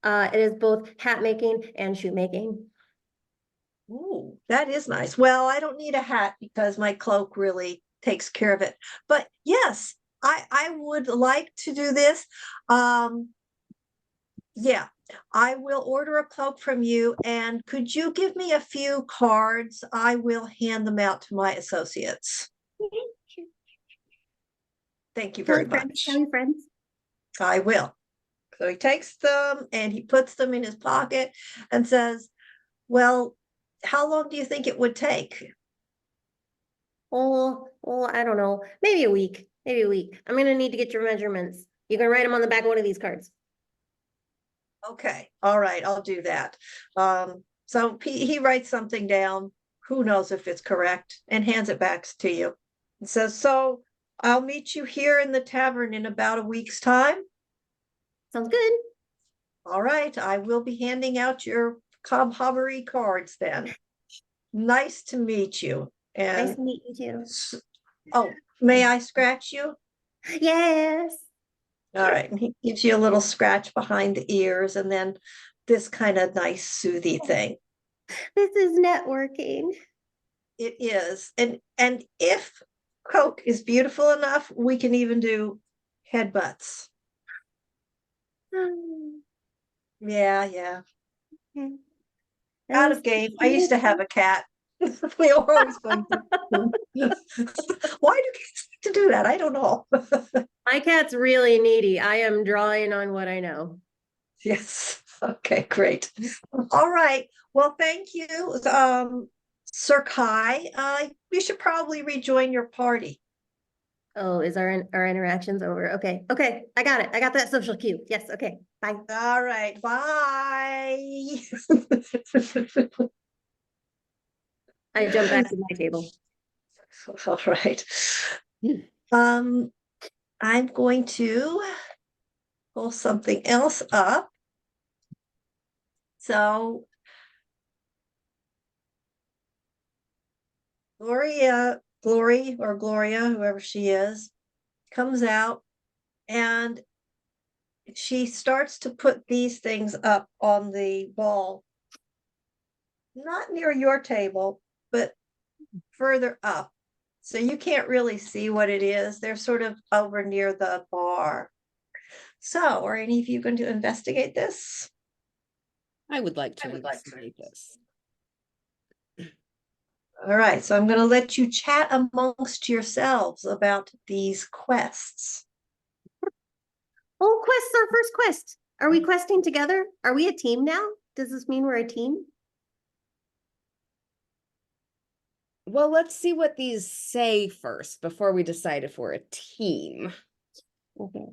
It is both hat making and shoe making. Ooh, that is nice. Well, I don't need a hat because my cloak really takes care of it. But yes, I would like to do this. Yeah, I will order a cloak from you. And could you give me a few cards? I will hand them out to my associates. Thank you very much. Tell your friends. I will. So he takes them and he puts them in his pocket and says, well, how long do you think it would take? Oh, I don't know. Maybe a week. Maybe a week. I'm gonna need to get your measurements. You can write them on the back of one of these cards. Okay, all right, I'll do that. So he writes something down, who knows if it's correct, and hands it back to you. It says, so I'll meet you here in the tavern in about a week's time. Sounds good. All right, I will be handing out your cobblehabbery cards then. Nice to meet you. And Nice to meet you oh, may I scratch you? too. Yes. All right, and he gives you a little scratch behind the ears and then this kind of nice soothy thing. This is networking. It is. And if Coke is beautiful enough, we can even do headbutts. Yeah. Okay. Out of game. I used to have a cat. We were always going to. Why do cats like to do that? I don't know. My cat's really needy. I am drawing on what I know. Yes. Okay, great. All right. Well, thank you, Sir Kai. You should probably rejoin your party. Oh, is our interactions over? Okay. I got it. I got that social cue. Yes. Okay. Bye. All right. Bye. I jump back to my table. All right. I'm going to pull something else up. So Glory, or Gloria, whoever she is, comes out and she starts to put these things up on the wall, not near your table, but further up. So you can't really see what it is. They're sort of over near the bar. So are any of you going to investigate this? I would like to investigate this. All right, so I'm going to let you chat amongst yourselves about these quests. Oh, quest's our first quest. Are we questing together? Are we a team now? Does this mean we're a team? Well, let's see what these say first before we decide if we're a team. Okay.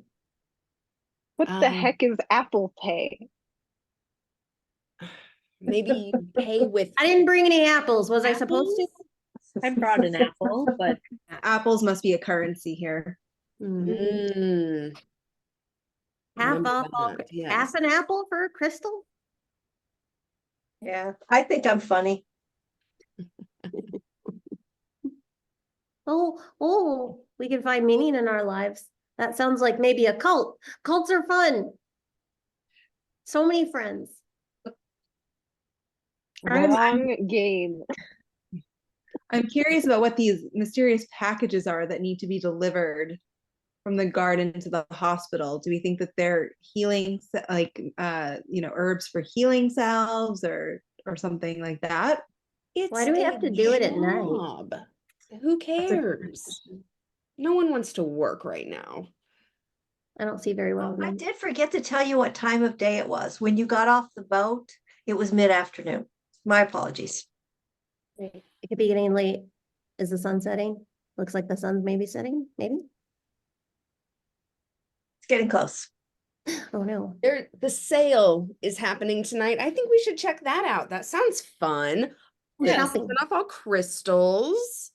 What the heck is Apple Pay? Maybe you pay with I didn't bring any apples. Was I supposed to? I brought an apple, but Apples must be a currency here. Mm, Half remember off, that, yes. half an apple for a crystal? Yeah, I think I'm funny. Oh, we can find meaning in our lives. That sounds like maybe a cult. Cults are fun. So many friends. Wrong game. I'm curious about what these mysterious packages are that need to be delivered from the garden to the hospital. Do we think that they're healing, like herbs for healing salves or something like that? Why do we have to do it at night? job. Who cares? No one wants to work right now. I don't see very well. I did forget to tell you what time of day it was. When you got off the boat, it was mid-afternoon. My apologies. It could be getting late. Is the sun setting? Looks like the sun's maybe setting, maybe. It's getting close. Oh no. The sale is happening tonight. I think we should check that out. That sounds fun. We're Yes. shopping. Ripping off all crystals.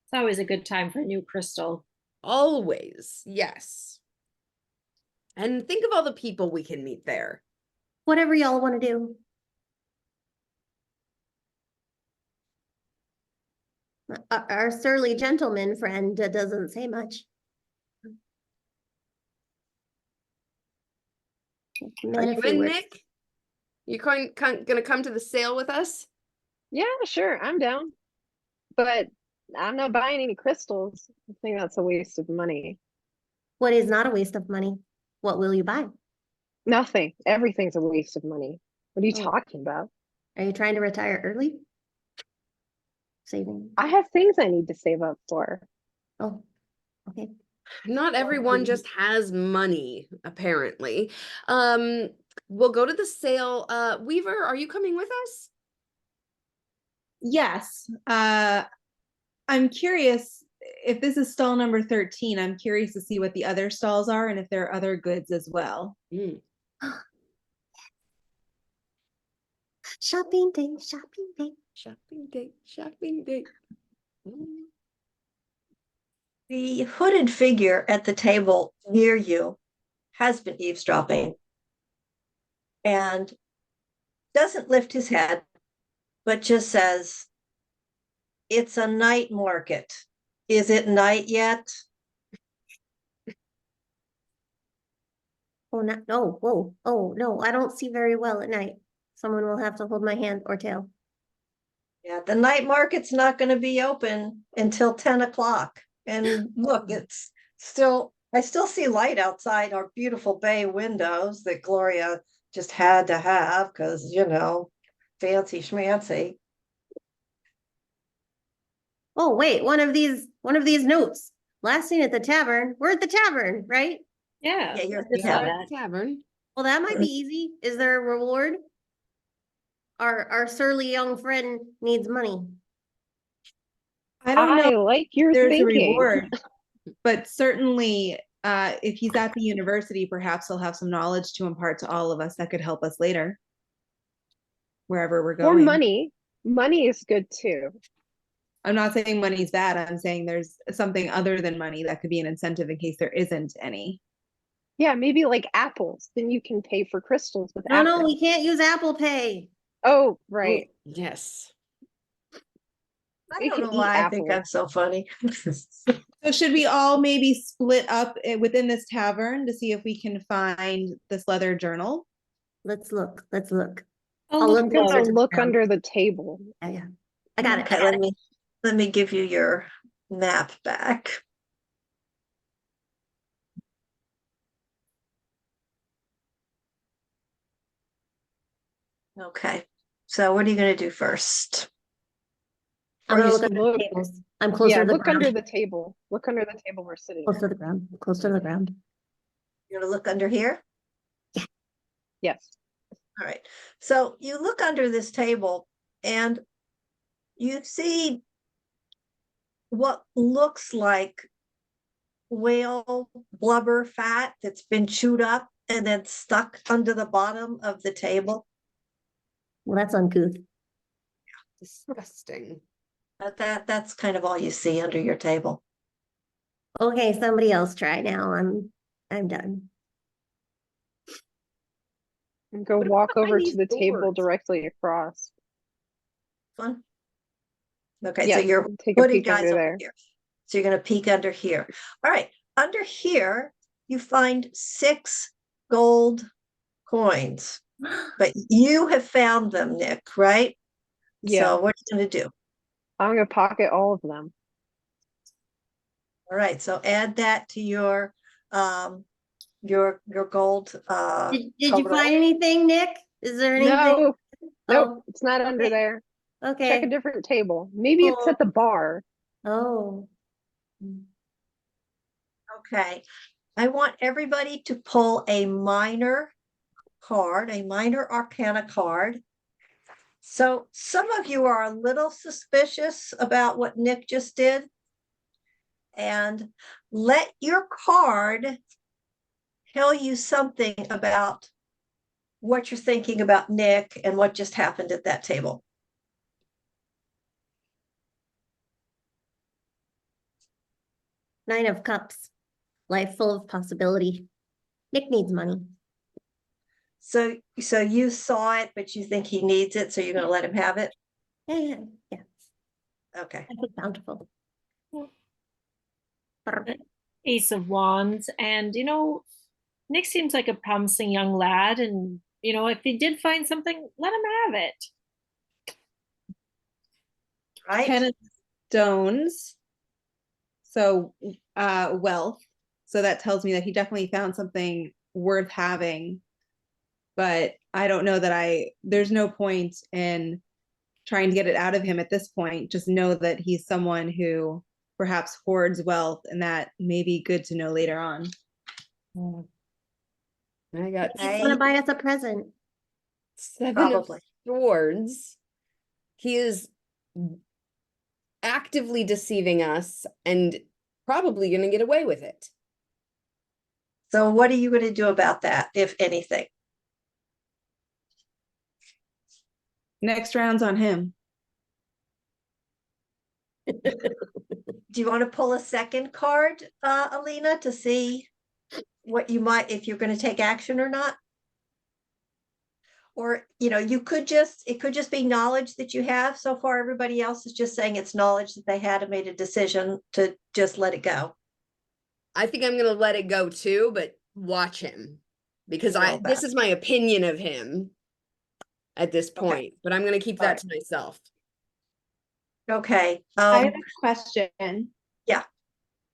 It's always a good time for a new crystal. Always, yes. And think of all the people we can meet there. Whatever y'all want to do. Our surly gentleman friend doesn't say much. Are Man, you if he in, were- Nick? You gonna come to the sale with us? Yeah, sure, I'm down. But I'm not buying any crystals. I think that's a waste of money. What is not a waste of money? What will you buy? Nothing. Everything's a waste of money. What are you Oh. talking about? Are you trying to retire early? Saving. I have things I need to save up for. Oh, okay. Not everyone just has money, apparently. We'll go to the sale. Weaver, are you coming with us? Yes. I'm curious if this is stall number 13. I'm curious to see what the other stalls are and if there are other goods as well. Mm. Shopping day, shopping day. Shopping date, shopping date. Mm. The hooded figure at the table near you has been eavesdropping and doesn't lift his head, but just says, "It's a night market. Is it night yet?" Oh, no, no, whoa, oh, no, I don't see very well at night. Someone will have to hold my hand or tail. Yeah, the night market's not going to be open until 10 o'clock. And look, I still see light outside our beautiful bay windows that Gloria just had to have because, fancy schmancy. Oh, wait, one of these notes. Last seen at the tavern. We're at the tavern, right? Yeah. Yeah, you're I just at saw the that. Tavern. Well, that might be easy. Is there a reward? Our surly young friend needs money. I don't know I if like your there's a thinking. reward, but certainly if he's at the university, perhaps he'll have some knowledge to impart to all of us that could help us later, wherever we're Or going. money. Money is good too. I'm not saying money's bad. I'm saying there's something other than money that could be an incentive in case there isn't any. Yeah, maybe like apples. Then you can pay for crystals with No, apples. no, we can't use Apple Pay. Oh, right. Yes. I We don't can know eat why I think I'm apples. so funny. So should we all maybe split up within this tavern to see if we can find this leather journal? Let's look. Let's look. I'll I'll look look I'm closer gonna to the look ground. under the table. Yeah, yeah. I got it. Okay, I got it. let me give you your map back. Okay, so what are you going to do first? I'm Or gonna you look under look- the tables. I'm closer Yeah, to the look ground. under the table. Look under the table we're sitting Close at. to the ground. Close to the ground. You're going to look under here? Yes. All right. So you look under this table and you see what looks like whale blubber fat that's been chewed up and then stuck under the bottom of the table. Well, that's uncouth. Disgusting. But that's kind of all you see under your table. Okay, somebody else try now. I'm done. And go What about walk behind over to these the table doors? directly across. Fun. Okay, Yeah, so you're take a putting peek guys under over there. here. So you're going to peek under here. All right. Under here, you find 6 gold coins, but you have found them, Nick, right? Yeah, So what are you going to do? I'm gonna pocket all of them. All right. So add that to your gold. Did you total. find anything, Nick? Is there anything? No, nope, Oh, it's not under okay. there. Check okay. a different table. Maybe it's Cool. at the bar. Oh. Okay. I want everybody to pull a minor card, a minor arcana card. So some of you are a little suspicious about what Nick just did. And let your card tell you something about what you're thinking about Nick and what just happened at that table. Nine of Cups. Life full of possibility. Nick needs money. So you saw it, but you think he needs it, so you're going to let him have it? Yeah. Okay. I think bountiful. Ace of Wands. And, Nick seems like a promising young lad. And, if he did find something, let him have it. Right. 10 of stones. So wealth. So that tells me that he definitely found something worth having. But I don't know that there's no point in trying to get it out of him at this point. Just know that he's someone who perhaps hoards wealth, and that may be good to know later on. I got He's gonna buy us a present. 7 of Probably. Swords. He is actively deceiving us and probably going to get away with it. So what are you going to do about that, if anything? Next round's on him. Do you want to pull a second card, Alina, to see what you might, if you're going to take action or not? Or, it could just be knowledge that you have. So far, everybody else is just saying it's knowledge that they had and made a decision to just let it go. I think I'm going to let it go too, but watch him because Well, this is my opinion of him at this point, but I'm going to keep that to myself. Okay. I have a question. Yeah.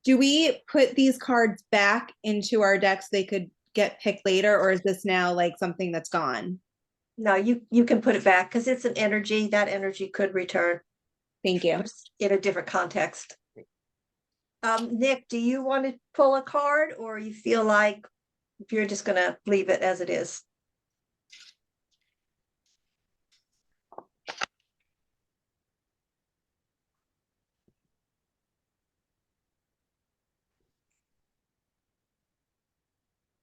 Do we put these cards back into our decks so they could get picked later, or is this now like something that's gone? No, you can put it back because it's an energy. That energy could return. Thank you. In a different context. Nick, do you want to pull a card, or you feel like you're just going to leave it as it is?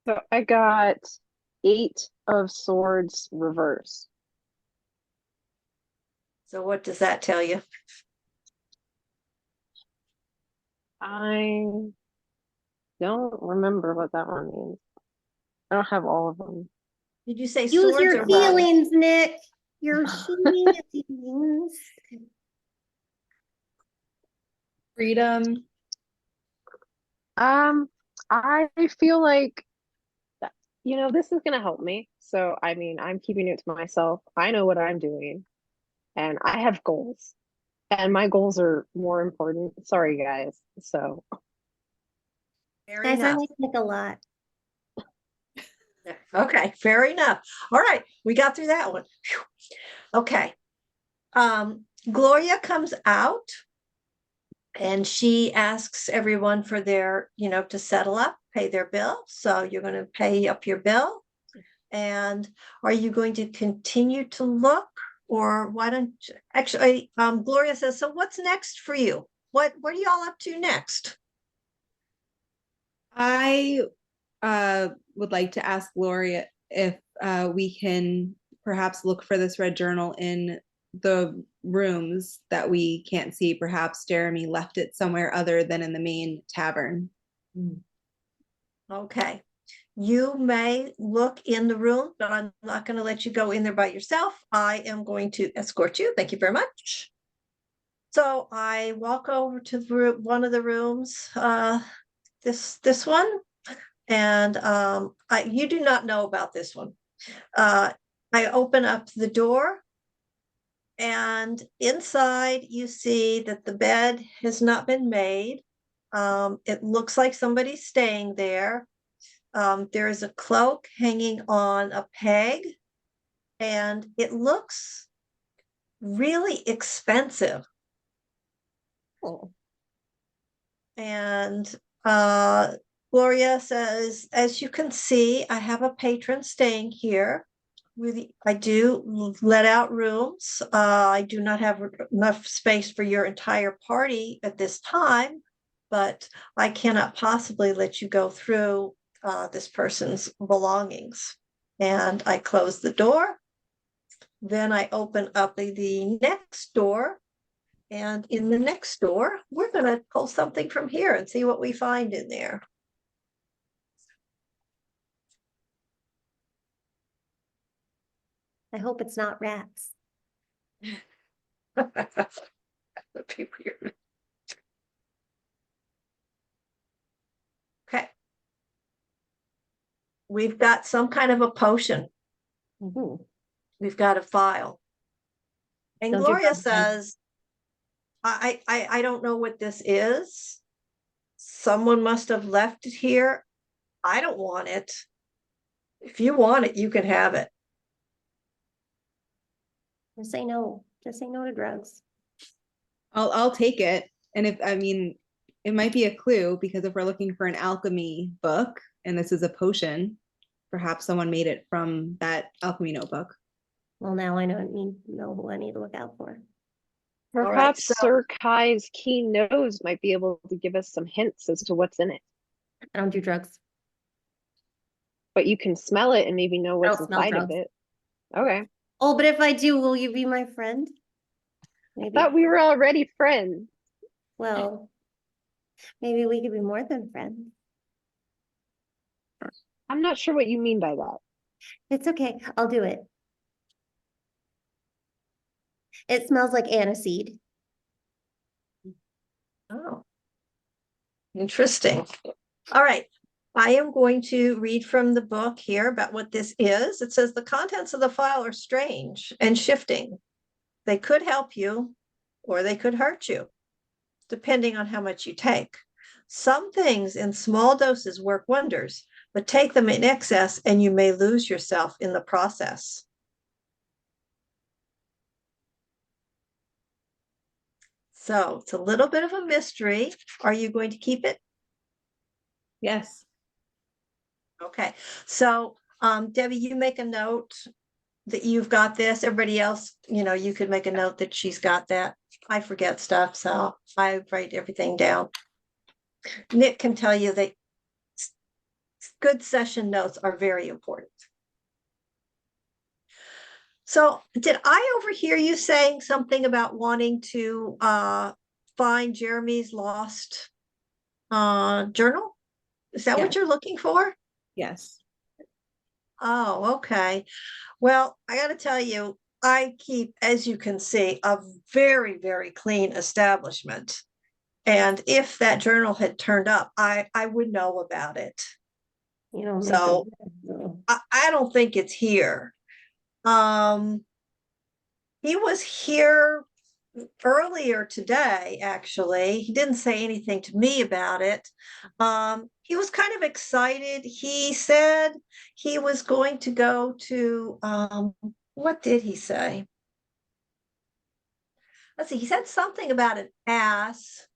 So I got 8 of Swords reverse. So what does that tell you? I don't remember what that one means. I don't have all of them. Did you say Use swords or your wands? feelings, Nick. Your feelings. Freedom. I feel like that, this is gonna help me. So I'm keeping it to myself. I know what I'm doing, and I have goals, and my goals are more important. Sorry, guys. So Fair Guys, I enough. like Nick a lot. Okay, fair enough. All right, we got through that one. Phew. Okay. Gloria comes out and she asks everyone for their, to settle up, pay their bill. So you're going to pay up your bill. And are you going to continue to look, or why don't you actually, Gloria says, so what's next for you? What are y'all up to next? I would like to ask Gloria if we can perhaps look for this red journal in the rooms that we can't see. Perhaps Jeremy left it somewhere other than in the main tavern. Okay. You may look in the room, but I'm not going to let you go in there by yourself. I am going to escort you. Thank you very much. So I walk over to the room, one of the rooms, this one, and you do not know about this one. I open up the door, and inside you see that the bed has not been made. It looks like somebody's staying there. There is a cloak hanging on a peg, and it looks really expensive. Oh. And Gloria says, as you can see, I have a patron staying here. I do let out rooms. I do not have enough space for your entire party at this time, but I cannot possibly let you go through this person's belongings. And I close the door. Then I open up the next door. And in the next door, we're going to pull something from here and see what we find in there. I hope it's not rats. That'd be weird. Okay. We've got some kind of a potion. We've got a file. And Don't do Gloria drugs, then. says, I don't know what this is. Someone must have left it here. I don't want it. If you want it, you can have it. Just say no. Just say no to drugs. I'll take it. And if I mean, it might be a clue, because if we're looking for an alchemy book and this is a potion, perhaps someone made it from that alchemy notebook. Well, now I know who I need to look out for. right, Perhaps so- Sir Kai's keen nose might be able to give us some hints as to what's in it. I don't do drugs. But you can smell it and maybe know what's don't smell inside of drugs. it. Okay. Oh, but if I do, will you be my friend? Maybe. Thought we were already friends. Well, maybe we could be more than friends. I'm not sure what you mean by that. It's okay. I'll do it. It smells like aniseed. Oh, interesting. All right. I am going to read from the book here about what this is. It says the contents of the file are strange and shifting. They could help you or they could hurt you, depending on how much you take. Some things in small doses work wonders, but take them in excess and you may lose yourself in the process. So it's a little bit of a mystery. Are you going to keep it? Yes. Okay, so Debbie, you make a note that you've got this. Everybody else, you could make a note that she's got that. I forget stuff, so I write everything down. Nick can tell you that good session notes are very important. So did I overhear you saying something about wanting to find Jeremy's lost journal? Is that what Yes. you're looking for? Yes. Oh, okay. Well, I got to tell you, I keep, as you can see, a very, very clean establishment. And if that journal had turned up, I would know about it. You know, So I don't think it's here. He was here earlier today, actually. He didn't say anything to me about it. He was kind of excited. He said he was going to go to, what did he say? Let's see, he said something about an ass.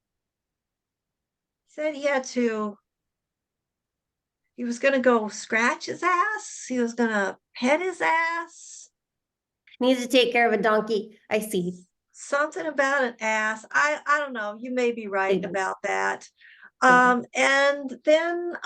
He said he was going to go scratch his ass. He was going to pet his ass. needs to take care of a donkey. I see. Something about an ass. I don't know. You may be right Mhm. about that. Mhm. And then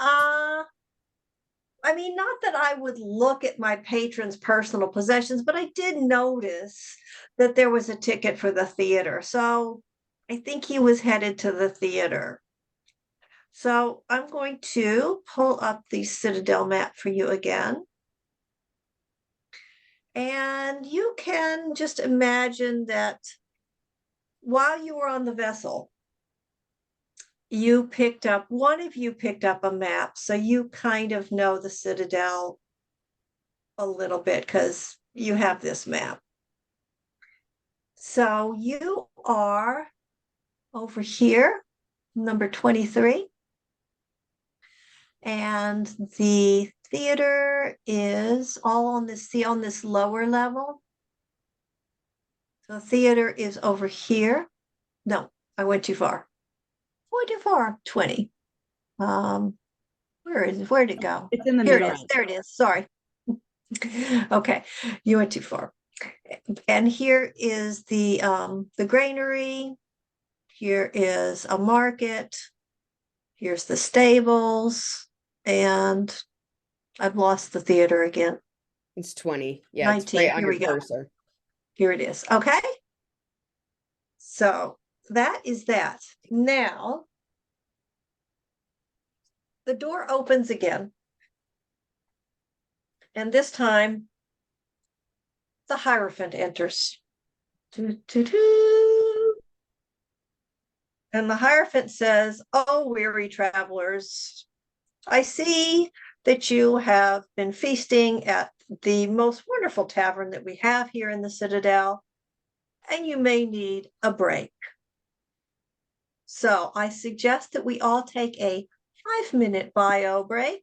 I mean, not that I would look at my patron's personal possessions, but I did notice that there was a ticket for the theater. So I think he was headed to the theater. So I'm going to pull up the Citadel map for you again. And you can just imagine that while you were on the vessel, one of you picked up a map. So you kind of know the Citadel a little bit because you have this map. So you are over here, number 23. And the theater is all on this lower level. So the theater is over here. No, I went too far. Went too far. 20. Where'd it go? It's in the Here middle. it is. There it is. Sorry. Okay, you went too far. And here is the granary. Here is a market. Here's the stables. And I've lost the theater again. It's 20. Yeah, it's 19. right on Here your we go. cursor. Here it is. Okay. So that is that. Now, the door opens again. And this time, the Hierophant enters. Doo, doo, doo. And the Hierophant says, "Oh, weary travelers, I see that you have been feasting at the most wonderful tavern that we have here in the Citadel, and you may need a break. So I suggest that we all take a 5-minute bio break.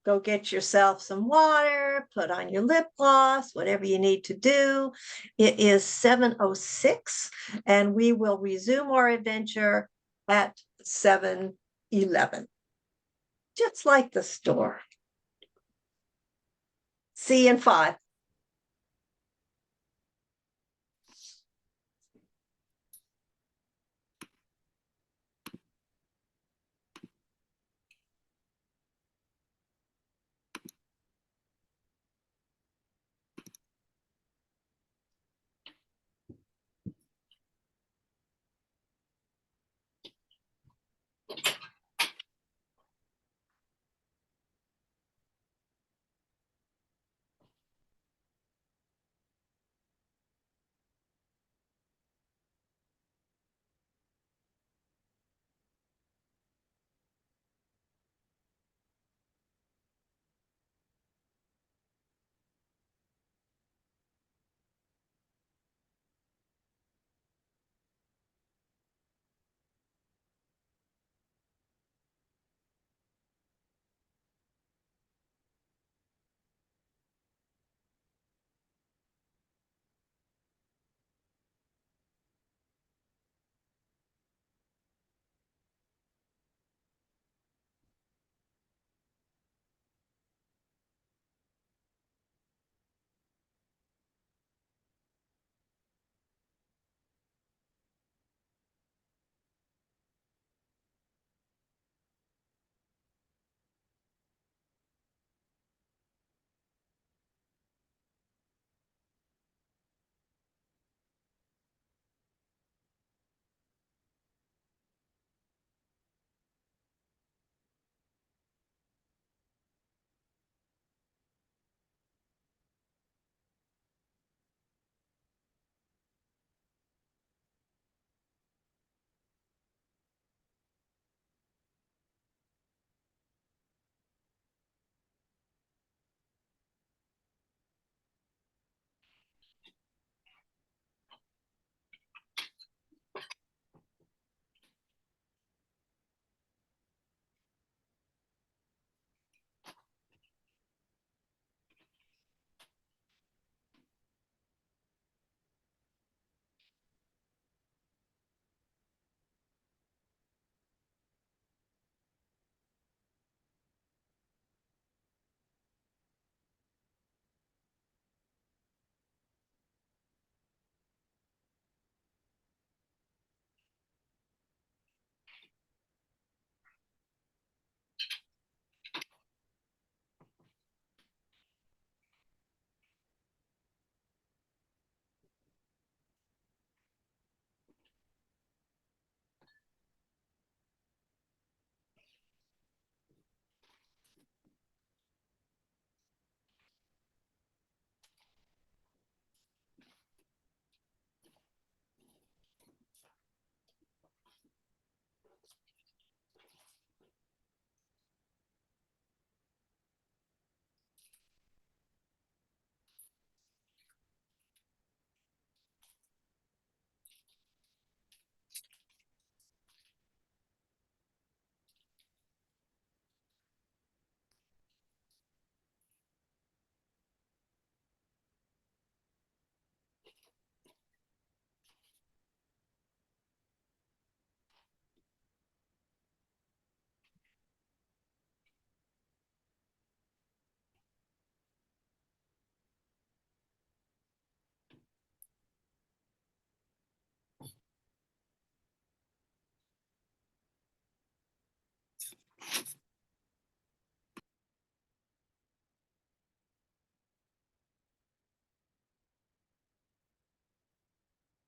Go get yourself some water, put on your lip gloss, whatever you need to do. It is 7:06, and we will resume our adventure at 7:11, just like the store. See you in 5.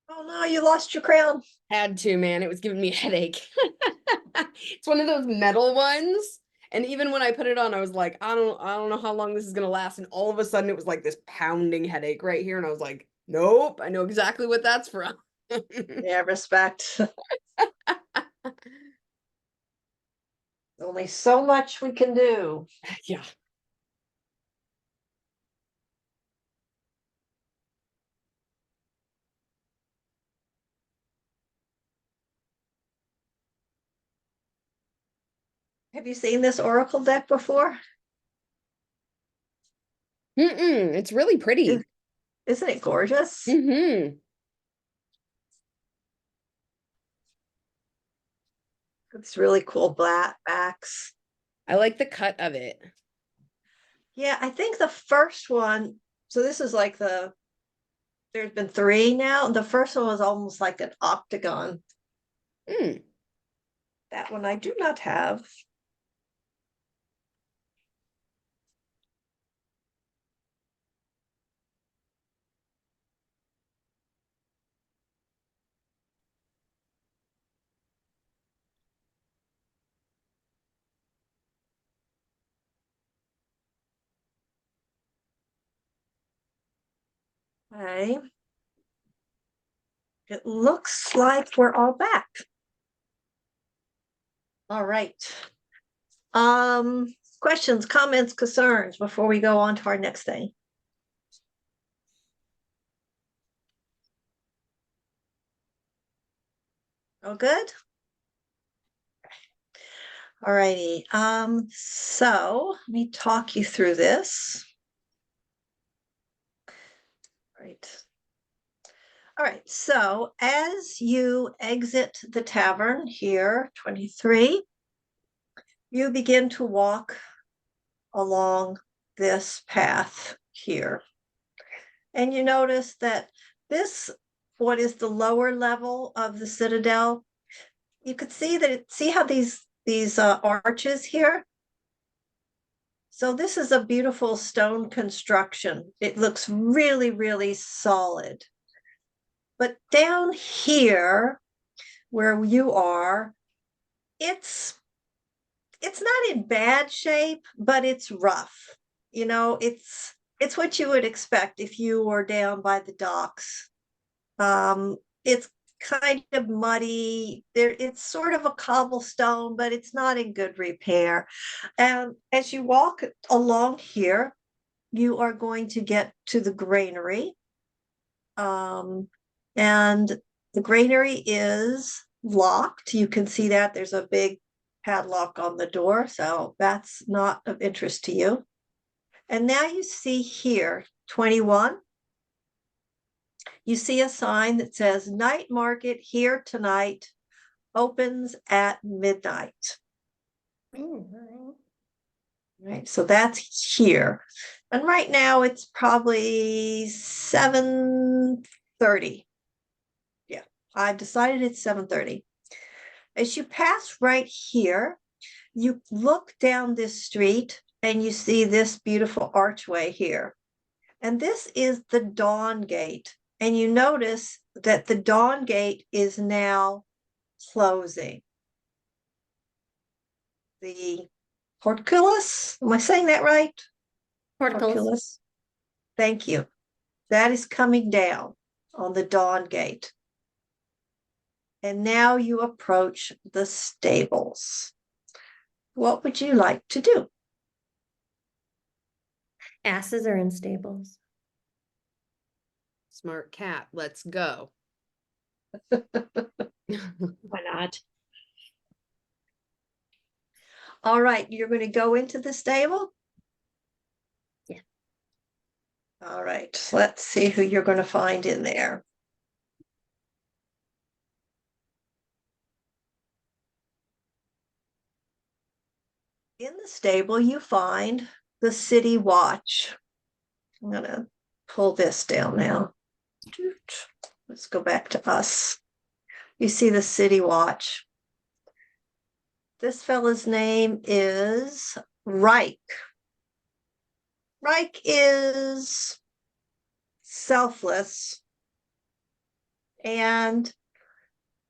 Oh no, you lost your crown. Had to, man. It was giving me a headache. It's one of those metal ones. And even when I put it on, I was like, I don't know how long this is gonna last. And all of a sudden it was like this pounding headache right here. And I was like, nope, I know exactly what that's from. Yeah, respect. Only so much we can do. Yeah. Have you seen this oracle deck before? It's really pretty. Isn't it gorgeous? Mm-hmm. It's really cool black backs. I like the cut of it. Yeah, I think the first one, so this is like there's been 3 now. The first one was almost like an octagon. Mm. That one I do not have. Okay. It looks like we're all back. All right. Questions, comments, concerns before we go on to our next thing. Oh, good. All righty. So let me talk you through this. Right. All right. So as you exit the tavern here, 23, you begin to walk along this path here. And you notice that this, what is the lower level of the citadel, you could see that, see how these arches here? So this is a beautiful stone construction. It looks really, really solid. But down here, where you are, it's not in bad shape, but it's rough. You know, it's what you would expect if you were down by the docks. It's kind of muddy. It's sort of a cobblestone, but it's not in good repair. And as you walk along here, you are going to get to the granary. And the granary is locked. You can see that there's a big padlock on the door, so that's not of interest to you. And now you see here, 21, you see a sign that says night market here tonight, opens at midnight. Right, so that's here. And right now it's probably 7:30. Yeah, I've decided it's 7:30. As you pass right here, you look down this street and you see this beautiful archway here. And this is the Dawn Gate. And you notice that the Dawn Gate is now closing. The portcullis, am I saying that right? Portcullis. Thank you. That is coming down on the Dawn Gate. And now you approach the stables. What would you like to do? Asses are in stables. Smart cat. Let's go. Why not? All right, you're going to go into the stable? Yeah. All right, let's see who you're going to find in there. In the stable, you find the city watch. I'm going to pull this down now. Let's go back to us. You see the city watch. This fella's name is Reich. Reich is selfless And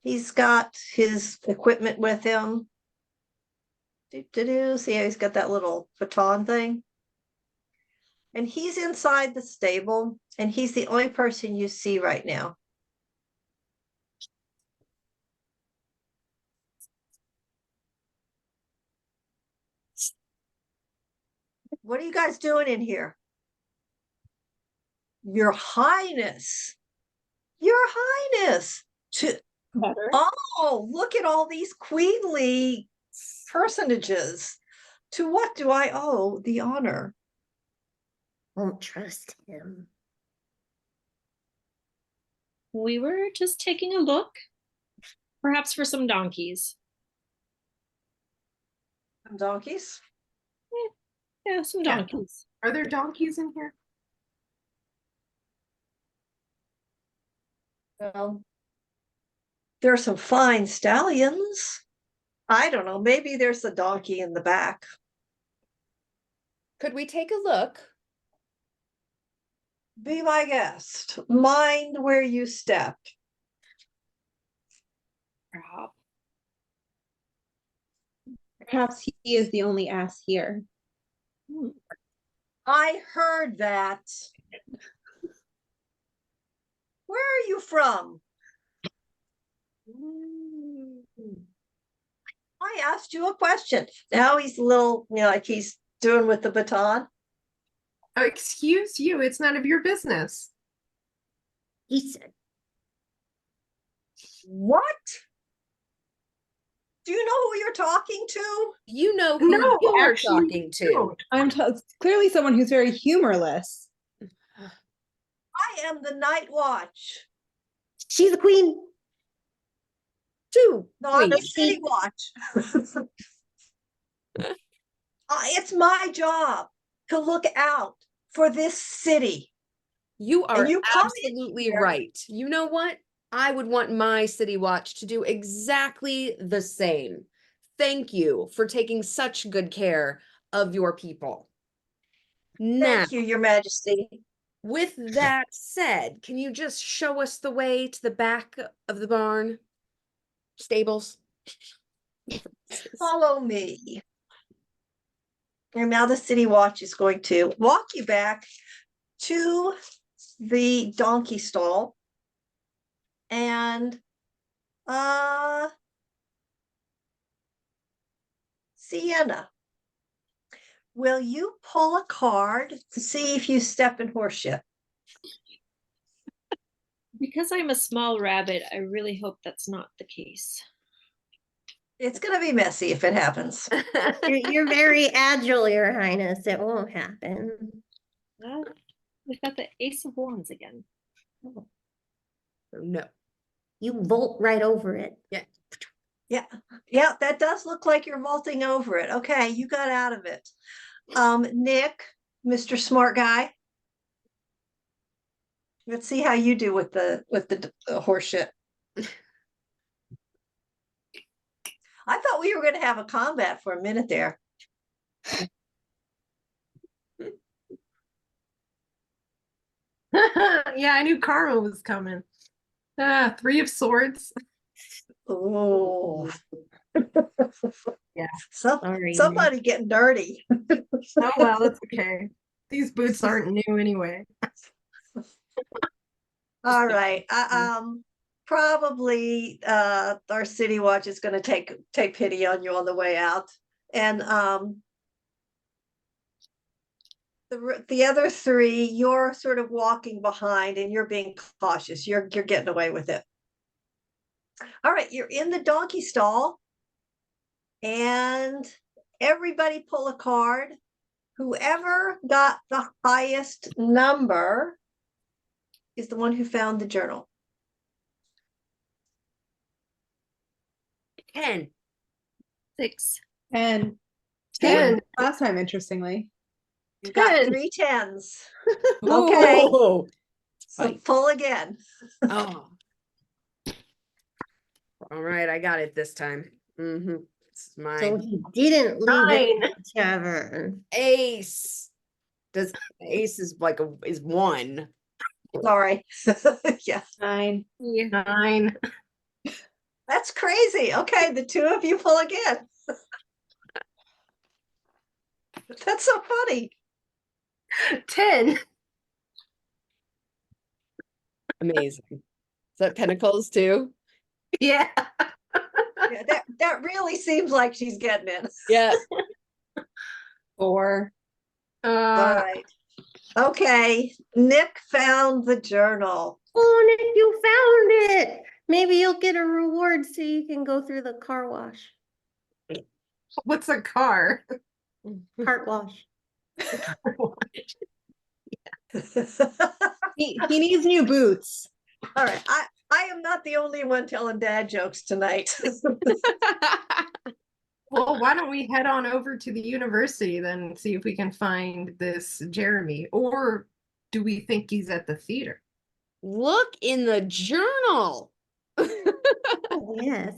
he's got his equipment with him. See how he's got that little baton thing? And he's inside the stable, and he's the only person you see right now. What are you guys doing in here? Your Highness. Your Highness. Better. Oh, look at all these queenly personages. To what do I owe the honor? Won't trust him. We were just taking a look, perhaps for some donkeys. Some donkeys? Yeah, some Yeah. donkeys. Are there donkeys in here? Well, there are some fine stallions. I don't know. Maybe there's a donkey in the back. Could we take a look? Be my guest. Mind where you step. Perhaps he is the only ass here. I heard that. Where are you from? I asked you a question. Now he's a little, like he's doing with the baton. Excuse you, it's none of your business. He said, What? Do you know who you're talking to? You know who No, you're actually, talking you to. don't. Clearly someone who's very humorless. I am the night watch. she's the queen. Two No, I'm the queens. city watch. It's my job to look out for this city. You are you come in absolutely here- right. You know what? I would want my City Watch to do exactly the same. Thank you for taking such good care of your people. Now, Thank you, Your Majesty. with that said, can you just show us the way to the back of the barn? Stables? Follow me. And now the city watch is going to walk you back to the donkey stall. And Sienna, will you pull a card to see if you step in horseshit? Because I'm a small rabbit, I really hope that's not the case. It's going to be messy if it happens. You're very agile, Your Highness. It won't happen. Well, we've got the Ace of Wands again. No. You vault right over it. Yeah, that does look like you're vaulting over it. Okay, you got out of it. Nick, Mr. Smart Guy. Let's see how you do with the horse shit. I thought we were going to have a combat for a minute there. Yeah, I knew karma was coming. Three of Swords. Oh, Yeah. Sorry, Somebody getting dirty. Oh well, it's okay. These boots aren't new anyway. All right. Probably our city watch is going to take pity on you on the way out, and the other three, you're sort of walking behind, and you're being cautious. You're getting away with it. All right, you're in the donkey stall, and everybody pull a card. Whoever got the highest number is the one who found the journal. 10. 6. And 10. last time, interestingly. You got 10. 3 10s. Okay. Oh. So pull again. Oh. All right, I got it this time. It's So mine. he didn't leave it in 9. the tavern. Ace. Ace is like is one. Sorry. Yeah, 9. 9. that's crazy. Okay, the two of you pull again. That's so funny. 10. Amazing. Is that Pentacles too? Yeah. Yeah, that really seems like she's getting it. Yeah. 4. All right. Okay, Nick found the journal. Oh, Nick, you found it. Maybe you'll get a reward so you can go through the car wash. What's a car? Cart wash. He needs new boots. All right, I am not the only one telling dad jokes tonight. Well, why don't we head on over to the university then and see if we can find this Jeremy? Or do we think he's at the theater? Look in the journal. Oh, yes.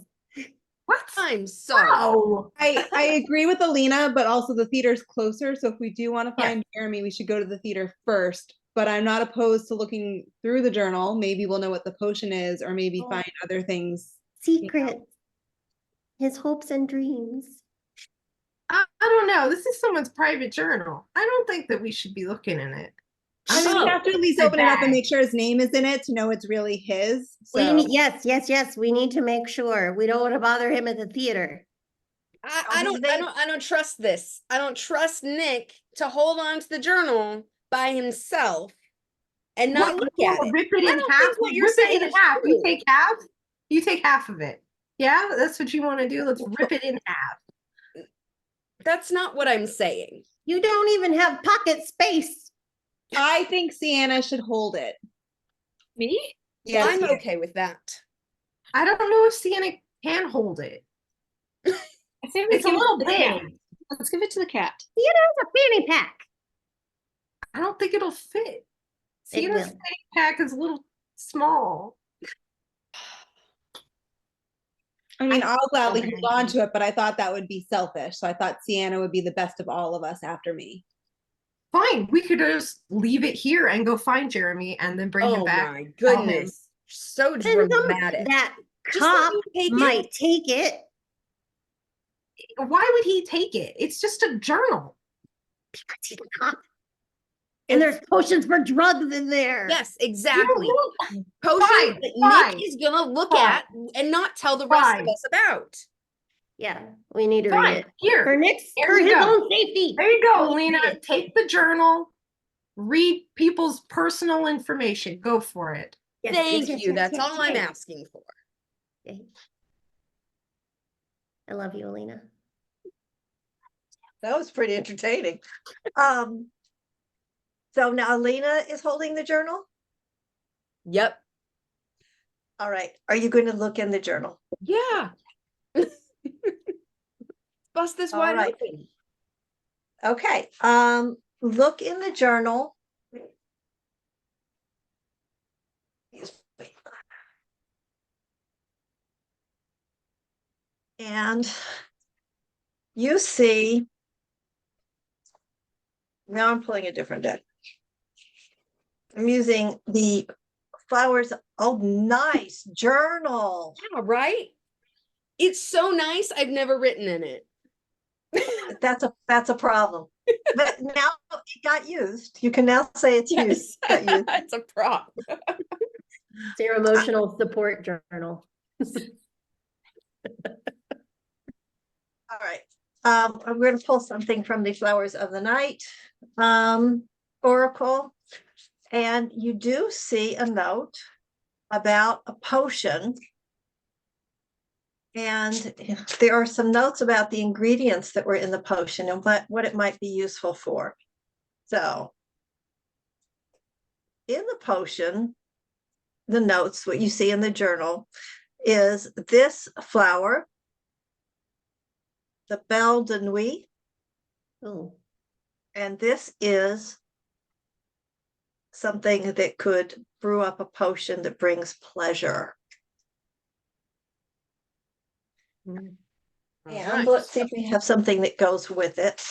What? I'm sorry. Oh, I agree with Alina, but also the theater's closer. So if we do want to Yeah. find Jeremy, we should go to the theater first. But I'm not opposed to looking through the journal. Maybe we'll know what the potion is, or maybe Oh. find other things. Secret. His hopes and dreams. I don't know. This is someone's private journal. I don't think that we should be looking in it. I mean, we have to at least My open it up and bag. make sure his name is in it to know it's really his. We So need, yes. We need to make sure. We don't want to bother him at the theater. I don't trust this. I don't trust Nick to hold on to the journal by himself and not look at it. Rip it I in don't half. think what you're Rip it saying in is half. You true. take half. You take half of it. Yeah, that's what you want to do. Let's rip it in half. That's not what I'm saying. You don't even have pocket space. I think Sienna should hold it. Me? Yes, I'm you. okay with that. I don't know if Sienna can hold it. I think It's a little the cat. big. Let's give it to the cat. Sienna has a fanny pack. I don't think it'll fit. Sienna's will. fanny pack is a little small. I mean, I'll gladly Okay. hold on to it, but I thought that would be selfish. So I thought Sienna would be the best of all of us after me. Fine, we could just leave it here and go find Jeremy and then bring him Oh back. my tell him. goodness. So Then some- dramatic. that Just let cop me take it. might take it. Why would he take it? It's just a journal. Because he's a cop. And there's potions for drugs in there. Yes, exactly. Fine, Potions that fine, Nick is gonna look fine. at and not tell the rest of Fine. us about. Yeah, we need to Fine, read it. here. For Nick's, Here for you his go. own safety. There you go, We Lena. read it. Take the journal, read people's personal information. Go for it. Yes, Thank yes, you. yes, That's yes, all I'm yes. asking for. Okay. I love you, Alina. That was pretty entertaining. So now Alina is holding the journal. Yep. All right. Are you going to look in the journal? Yeah. Bust this All wide right. open. Okay. Look in the journal. And you see, now I'm pulling a different deck. I'm using the flowers. Oh, nice journal. Yeah, right? It's so nice. I've never written in it. That's a problem. But now it got used. You can now say it's used. Yes. Got used. It's a prop. It's your emotional support journal. All right. I'm going to pull something from the Flowers of the Night Oracle. And you do see a note about a potion. And there are some notes about the ingredients that were in the potion and what it might be useful for. So in the potion, the notes, what you see in the journal is this flower, the Belle de Nuit, Oh, and this is something that could brew up a potion that brings pleasure. And let's see if we have something that goes with it.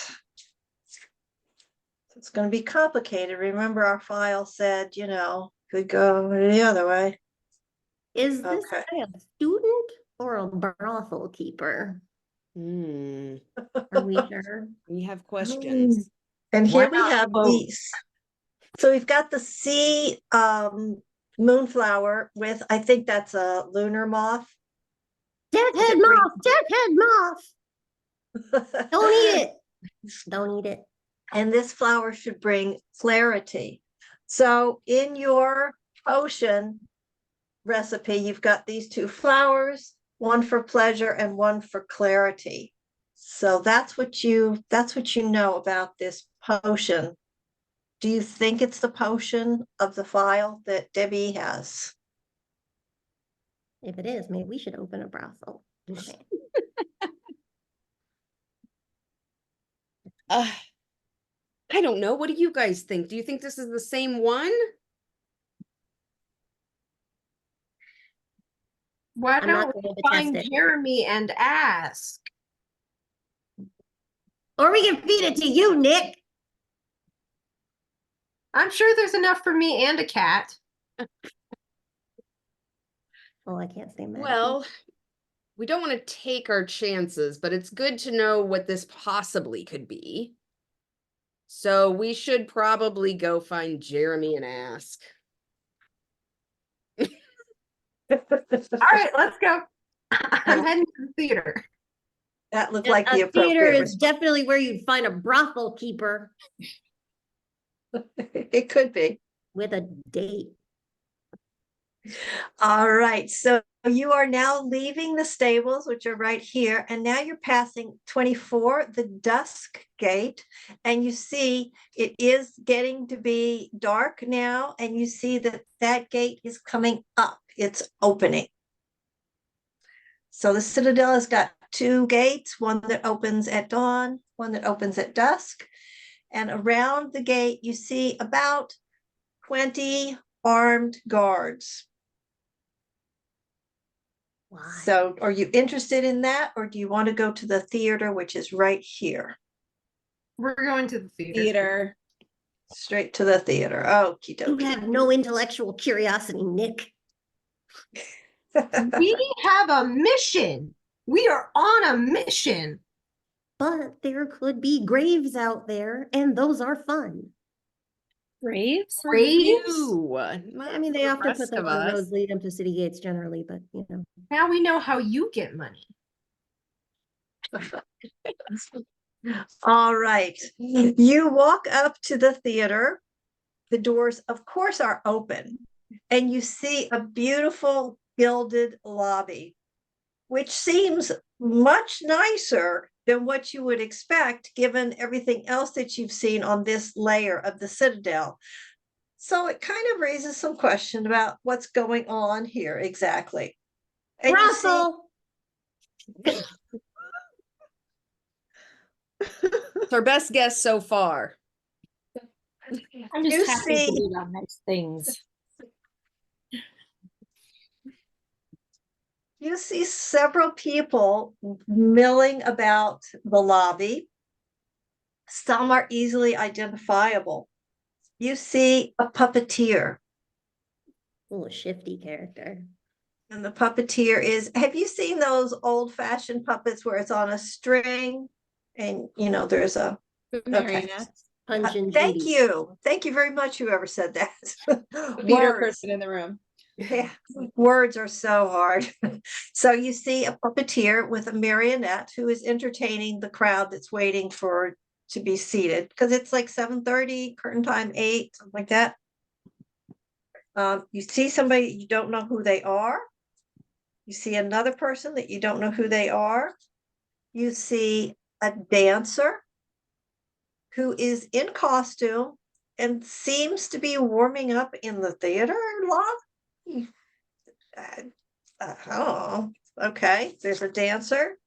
It's going to be complicated. Remember, our file said, you know, Could go the other way. Is this Okay. guy a student or a brothel keeper? Hmm. Are we sure? We have questions. And here we Why not have both? these. So we've got the sea moonflower with, I think that's a lunar moth. Deathhead moth! Deathhead moth! Don't eat it! Don't eat it. And this flower should bring clarity. So in your potion recipe, you've got these two flowers, one for pleasure and one for clarity. So that's what you know about this potion. Do you think it's the potion of the file that Debbie has? If it is, maybe we should open a brothel. I don't know. What do you guys think? Do you think this is the same one? Why I'm not don't going we to find test it. Jeremy and ask? Or we can feed it to you, Nick. I'm sure there's enough for me and a cat. Oh, I can't stay mad. Well, we don't want to take our chances, but it's good to know what this possibly could be. So we should probably go find Jeremy and ask. All right, let's go. I'm heading to the theater. That looked like the A theater appropriate is definitely where you'd find a brothel keeper It could be. with a date. All right, so you are now leaving the stables, which are right here, and now you're passing 24, the dusk gate, and you see it is getting to be dark now, and you see that that gate is coming up. It's opening. So the Citadel has got two gates, one that opens at dawn, one that opens at dusk, and around the gate you see about 20 armed guards. Why? So are you interested in that, or do you want to go to the theater, which is right here? We're going to the theater. Theater. Straight to the theater. Okie You dokie. have no intellectual curiosity, Nick. We have a mission. We are on a mission. But there could be graves out there, and those are fun. Graves? For Graves? you, I mean, they not often the put rest them of on the us. roads leading to city gates generally, but you know. Now we know how you get money. All right. You walk up to the theater. The doors, of course, are open, and you see a beautiful gilded lobby, which seems much nicer than what you would expect given everything else that you've seen on this layer of the Citadel. So it kind of raises some question about what's going on here exactly. And you see, Brothel! It's our best guess so far. I'm just You happy to see- be on nice things. you see several people milling about the lobby. Some are easily identifiable. You see a puppeteer, Oh, a shifty character. and the puppeteer is, have you seen those old-fashioned puppets where it's on a string and there's a, The marionettes. Punch and thank Judy. you very much, whoever said that. The theater Words. person in the room. Yeah, words are so hard. So you see a puppeteer with a marionette who is entertaining the crowd that's waiting to be seated, because it's like 7:30, curtain time 8, something like that. You see somebody, you don't know who they are. You see another person that you don't know who they are. You see a dancer who is in costume and seems to be warming up in the theater lot. Oh, okay. There's a dancer.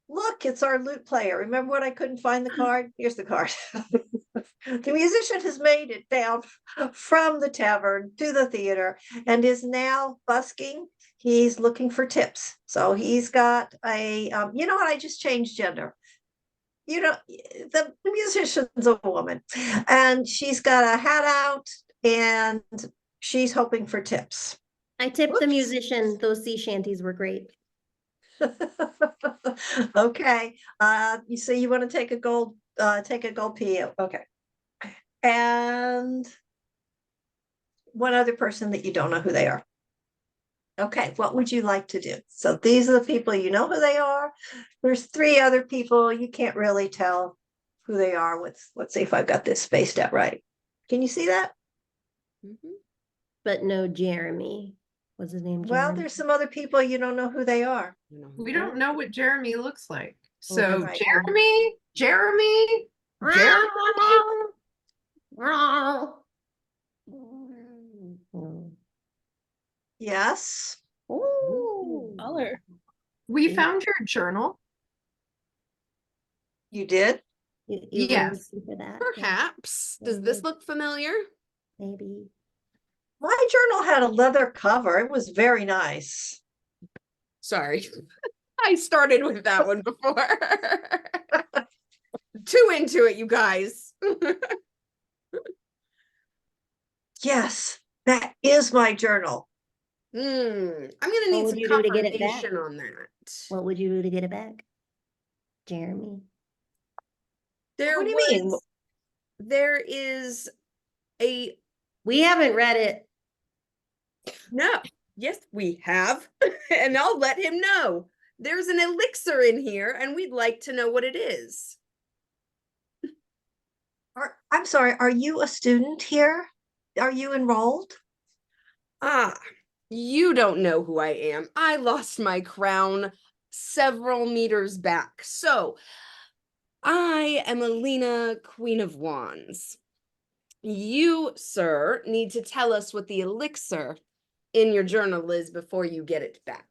Look, it's our lute player. Remember when I couldn't find the card? Here's the card. The musician has made it down from the tavern to the theater and is now busking. He's looking for tips. So he's got a, you know what? I just changed gender. The musician's a woman, and she's got a hat out, and she's hoping for tips. I tipped the Whoops. musician. Those sea shanties were great. Okay. You say you want to take a gold PO. Okay. And one other person that you don't know who they are. Okay, what would you like to do? So these are the people, you know who they are. There's 3 other people you can't really tell who they are. Let's see if I've got this spaced out right. Can you see that? But no Jeremy. What's his name? Well, Jeremy? there's some other people you don't know who they are. We don't know what Jeremy looks like. So Right. Jeremy. Yes. Ooh. Color. We found your journal. You did? You Yes. looking for that? Perhaps. Does this look familiar? Maybe. My journal had a leather cover. It was very nice. Sorry. I started with that one before. Too into it, you guys. Yes, that is my journal. I'm gonna What need would some you do to get it back? confirmation on that. What would you do to get it back? Jeremy. There What do you mean? there is a We haven't read it. no. Yes, we have, and I'll let him know. There's an elixir in here, and we'd like to know what it is. I'm sorry, are you a student here? Are you enrolled? Ah, you don't know who I am. I lost my crown several meters back. So, I am Alina, Queen of Wands. You, sir, need to tell us what the elixir in your journal is before you get it back.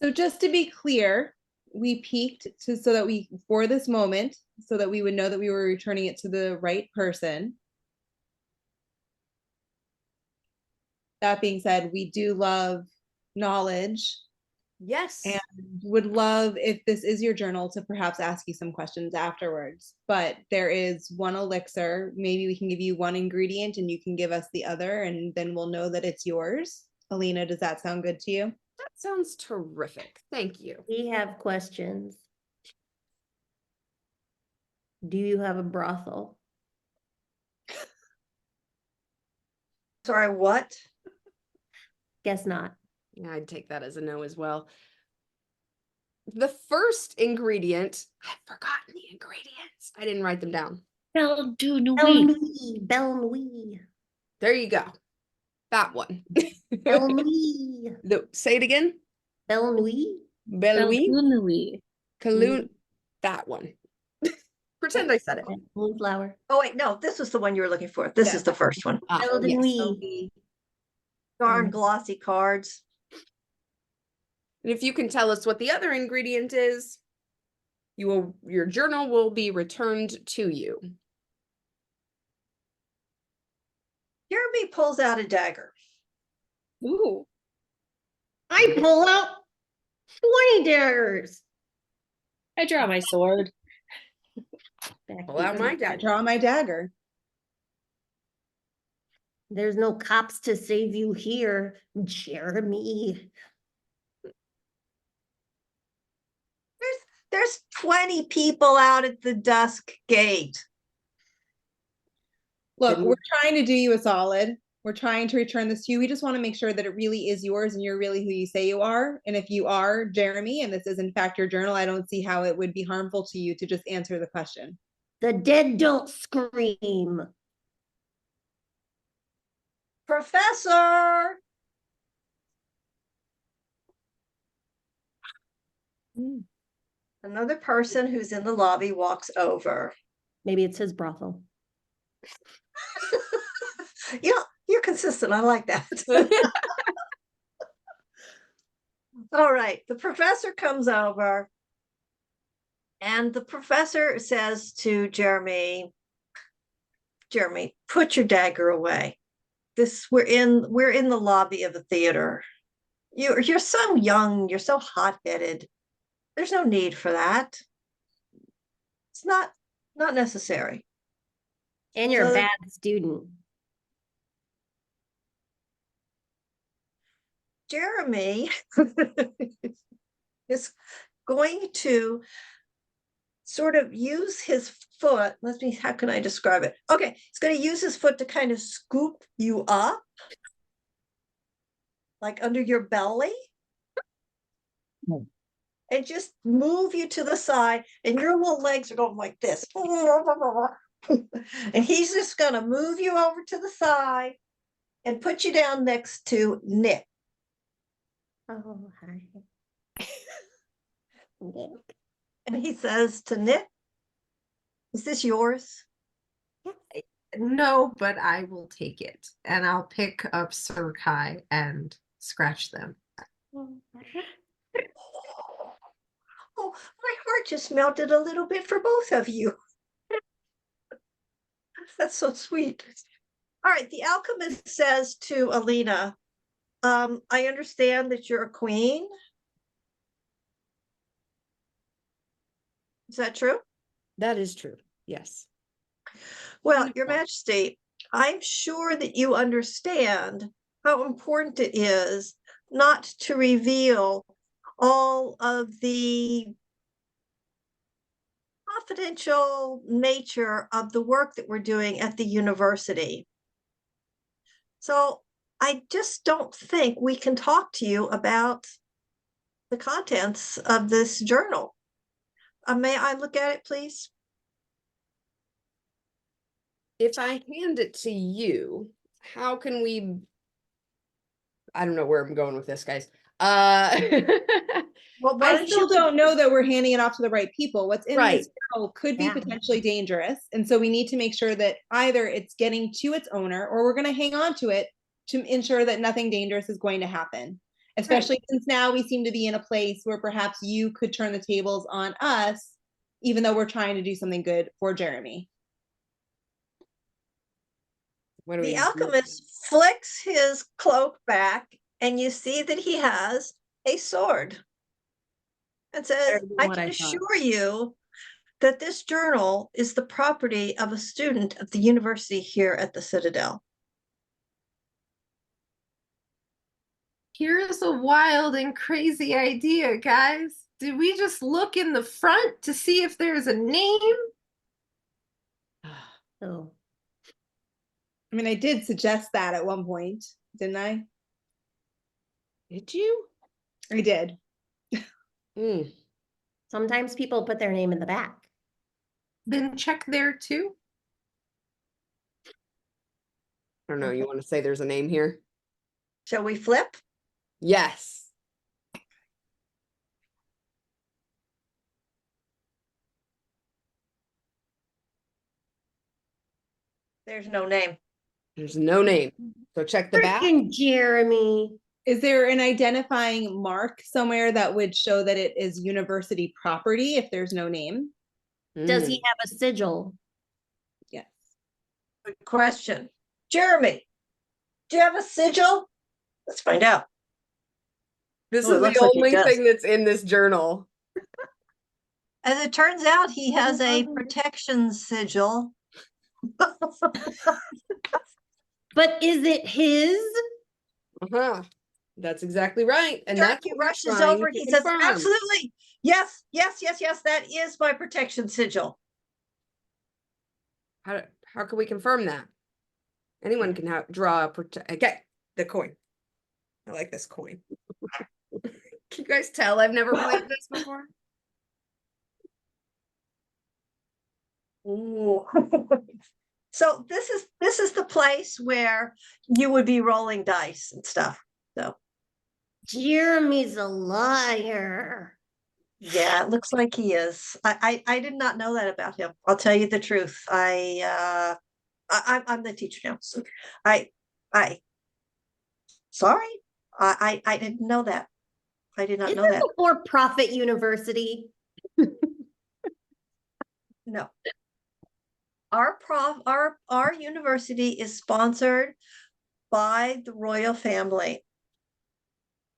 So just to be clear, we peeked so that we, for this moment, so that we would know that we were returning it to the right person. That being said, we do love knowledge Yes. and would love, if this is your journal, to perhaps ask you some questions afterwards. But there is one elixir. Maybe we can give you one ingredient and you can give us the other, and then we'll know that it's yours. Alina, does that sound good to you? That sounds terrific. Thank you. We have questions. Do you have a brothel? Sorry, what? Guess not. Yeah, I'd take that as a no as well. The first ingredient, I've forgotten the ingredients. I didn't write them down. Belle du Belle Nuit. Nuit. Belle Nuit. There you go. That one. Belle Nuit. Say it again. Belle Nuit. Belle Belui. du Nuit. Kalun. That one. Pretend I said it. Moonflower. Oh, wait, no, this was the one you were looking for. This Yeah. is the first one. Ah, Belle de yes. Nuit. Darn glossy cards. And if you can tell us what the other ingredient is, your journal will be returned to you. Jeremy pulls out a dagger. Ooh. I pull out 20 daggers. I draw my sword. Pull out my I dagger. draw my dagger. There's no cops to save you here, Jeremy. There's 20 people out at the dusk gate. Look, Didn't- we're trying to do you a solid. We're trying to return this to you. We just want to make sure that it really is yours and you're really who you say you are. And if you are Jeremy and this is in fact your journal, I don't see how it would be harmful to you to just answer the question. The dead don't scream. Professor! Another person who's in the lobby walks over. Maybe it's his brothel. Yeah, you're consistent. I like that. All right, the professor comes over and the professor says to Jeremy, put your dagger away. We're in the lobby of a theater. You're so young, you're so hot-headed. There's no need for that. It's not necessary. And you're a So- bad student. Jeremy is going to sort of use his foot. Let's see, how can I describe it? Okay, he's going to use his foot to kind of scoop you up, like under your belly, and just move you to the side, and your little legs are going like this. And he's just going to move you over to the side and put you down next to Nick. Oh, hi. Nick. And he says to Nick, is this yours? No, but I will take it. And I'll pick up Sir Kai and scratch them. Oh, my heart just melted a little bit for both of you. That's so sweet. All right, the alchemist says to Alina, I understand that you're a queen. Is that true? That is true. Yes. Well, Your Majesty, I'm sure that you understand how important it is not to reveal all of the confidential nature of the work that we're doing at the university. So I just don't think we can talk to you about the contents of this journal. May I look at it, please? If I hand it to you, how can we, I don't know where I'm going with this, guys. Well, why I don't still you don't know that we're handing it off to the right people. What's in Right. this journal could be Yeah. potentially dangerous. And so we need to make sure that either it's getting to its owner or we're going to hang on to it to ensure that nothing dangerous is going to happen. Especially since now we seem to be in a place where perhaps you could turn the tables on us, even though we're trying to do something good for Jeremy. What do The we do? alchemist flicks his cloak back, and you see that he has a sword. And says, Better than I what can I thought. assure you that this journal is the property of a student of the university here at the Citadel. Here's a wild and crazy idea, guys. Did we just look in the front to see if there's a name? Oh, I mean, I did suggest that at one point, didn't I? Did you? I did. Mm. sometimes people put their name in the back. Then check there too. I don't know. You want to say there's a name here? Shall we flip? Yes. There's no name. There's no name. So check the back. Freaking Jeremy. Is there an identifying mark somewhere that would show that it is university property if there's no name? Does Mm. he have a sigil? Yes. Good question. Jeremy, do you have a sigil? Let's find out. This Oh, it is looks the like he only does. thing that's in this journal. As it turns out, he has a protection sigil. But is it his? Uh-huh. That's exactly right. And that's He what we're rushes trying over. to He says, confirm. absolutely. Yes, yes, yes, yes. That is my protection sigil. How can we confirm that? Anyone can draw a okay, the coin. I like this coin. Can you guys tell I've never played this before? Ooh. So this is the place where you would be rolling dice and stuff. So Jeremy's a liar. yeah, it looks like he is. I did not know that about him. I'll tell you the truth. I'm the teacher now. So I sorry. I didn't know that. I did not Is know that. this a for-profit university? No. Our university is sponsored by the royal family.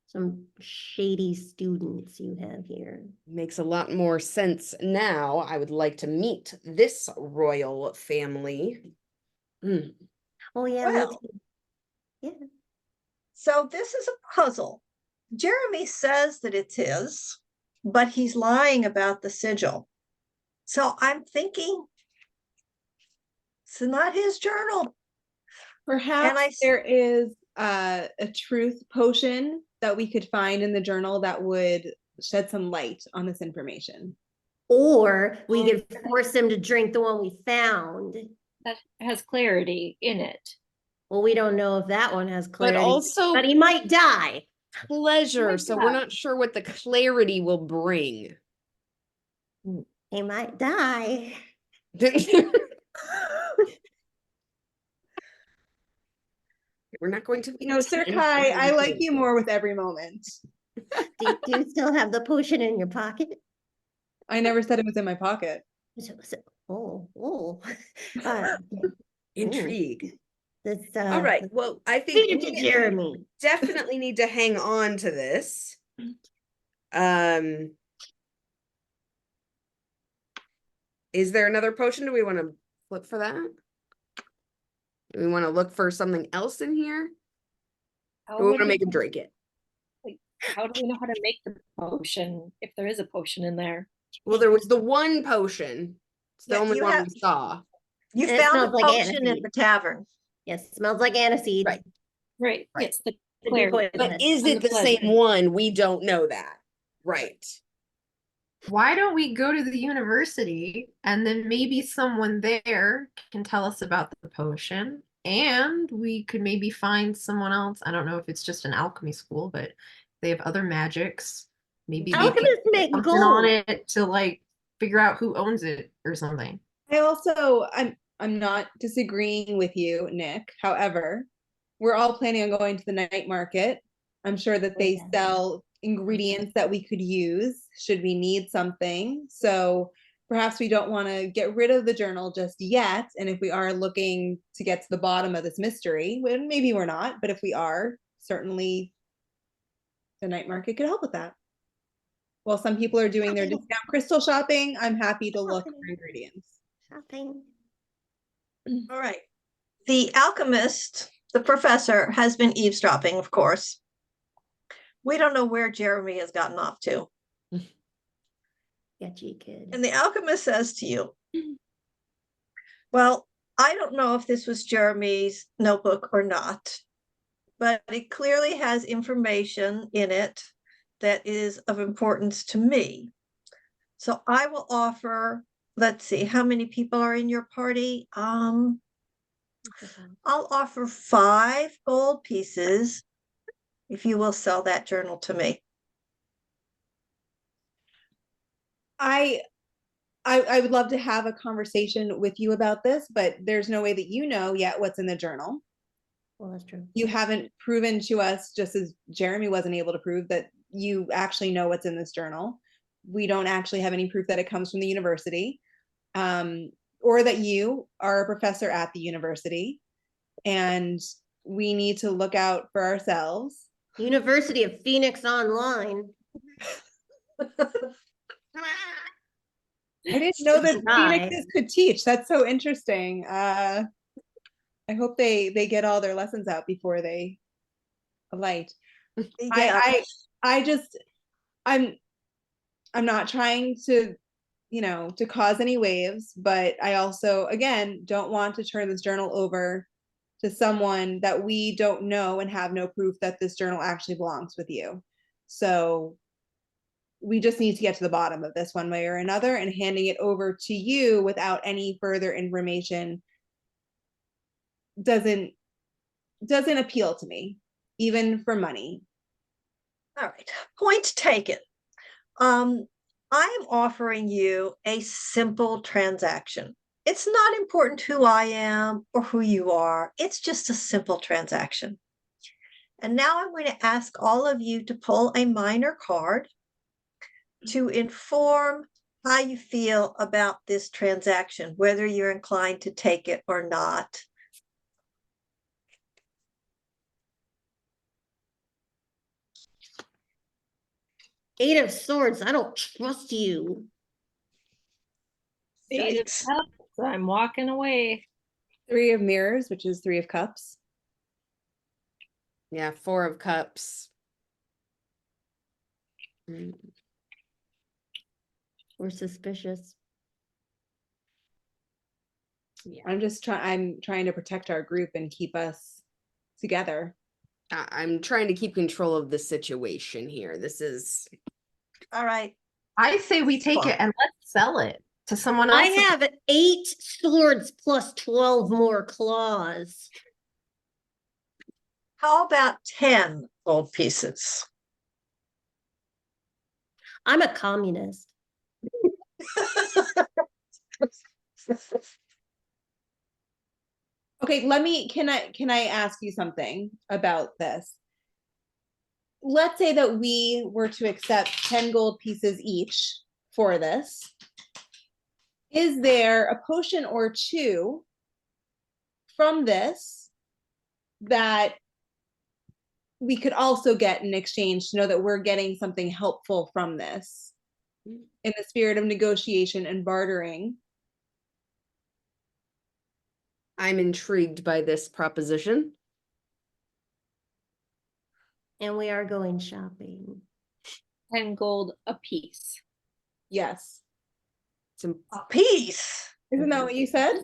Some shady students you have here. Makes a lot more sense now. I would like to meet this royal family. Mm. Oh yeah, me Well, too. Yeah. So this is a puzzle. Jeremy says that it's his, but he's lying about the sigil. So I'm thinking it's not his journal. Perhaps there is a truth potion that we could find in the journal that would shed some light on this information. Or we could force him to drink the one we found. That has clarity in it. Well, we don't know if that one has clarity, also but he might die. pleasure, Might so die. we're not sure what the clarity will bring. He might die. We're not going to, Sir Kai, I like you more with every moment. Do you still have the potion in your pocket? I never said it was in my pocket. Oh. Uh, intrigue. this, All right. Well, I think feed it to Jeremy. definitely need to hang on to this. Is there another potion? Do we want to flip for that? Do we want to look for something else in here? How Or we want would to make we- him drink it? How do we know how to make the potion if there is a potion in there? Well, there was the one potion. It's the Yeah, only you one have- we saw. You And it found a smells like potion at aniseed. the tavern. Yes, smells like aniseed. Right. Right. Right. It's the Could be clarity. poisonous. But is And it the pleasure. same one? We don't know that. Right. Why don't we go to the university and then maybe someone there can tell us about the potion, and we could maybe find someone else. I don't know if it's just an alchemy school, but they have other magics. Maybe they can Alchemists put make something on gold. it to like figure out who owns it or something. I'm not disagreeing with you, Nick. However, we're all planning on going to the night market. I'm sure that they sell ingredients that we could use should we need something. So perhaps we don't want to get rid of the journal just yet. And if we are looking to get to the bottom of this mystery, well, maybe we're not, but if we are, certainly the night market could help with that. While some people are doing their discount crystal shopping, I'm happy to look for ingredients. Shopping. All right. The alchemist, the professor, has been eavesdropping, of course. We don't know where Jeremy has gotten off to. Sketchy kid. And the alchemist says to you, well, I don't know if this was Jeremy's notebook or not, but it clearly has information in it that is of importance to me. So I will offer, let's see, how many people are in your party? I'll offer 5 gold pieces if you will sell that journal to me. I would love to have a conversation with you about this, but there's no way that you know yet what's in the journal. Well, that's true. You haven't proven to us, just as Jeremy wasn't able to prove, that you actually know what's in this journal. We don't actually have any proof that it comes from the university, or that you are a professor at the university. And we need to look out for ourselves. University of Phoenix Online. I didn't know that Hi. Phoenixes could teach. That's so interesting. I hope they get all their lessons out before they alight. Yeah. I'm not trying to, to cause any waves, but I also, again, don't want to turn this journal over to someone that we don't know and have no proof that this journal actually belongs with you. So we just need to get to the bottom of this one way or another, and handing it over to you without any further information doesn't appeal to me, even for money. All right, point taken. I am offering you a simple transaction. It's not important who I am or who you are. It's just a simple transaction. And now I'm going to ask all of you to pull a minor card to inform how you feel about this transaction, whether you're inclined to take it or not. Eight of Swords, I don't trust you. Eight of Yikes. Cups, I'm walking away. 3 of Mirrors, which is 3 of Cups. Yeah, 4 of Cups. We're suspicious. Yeah. I'm trying to protect our group and keep us together. I'm trying to keep control of the situation here. This is All right. I say we take it and let's sell it to someone I else. have 8 swords plus 12 more claws. How about 10 gold pieces? I'm a communist. Okay, can I ask you something about this? Let's say that we were to accept 10 gold pieces each for this. Is there a potion or two from this that we could also get in exchange to know that we're getting something helpful from this in the spirit of negotiation and bartering? I'm intrigued by this proposition. And we are going shopping. 10 gold apiece. Yes. Some A piece. Isn't that what you said?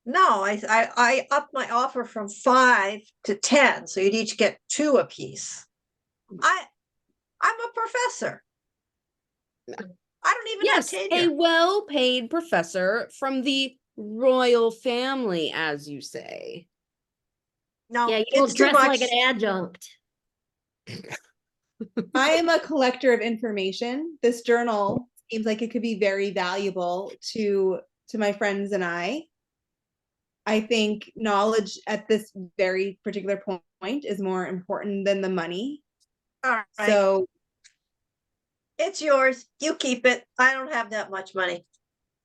No, I upped my offer from 5 to 10, so you'd each get 2 apiece. I'm a professor. I don't even yes, have a tenure. well-paid professor from the royal family, as you say. No, Yeah, you it's don't too dress much. like an adjunct. I am a collector of information. This journal seems like it could be very valuable to my friends and I. I think knowledge at this very particular point is more important than the money. All right. So It's yours. You keep it. I don't have that much money.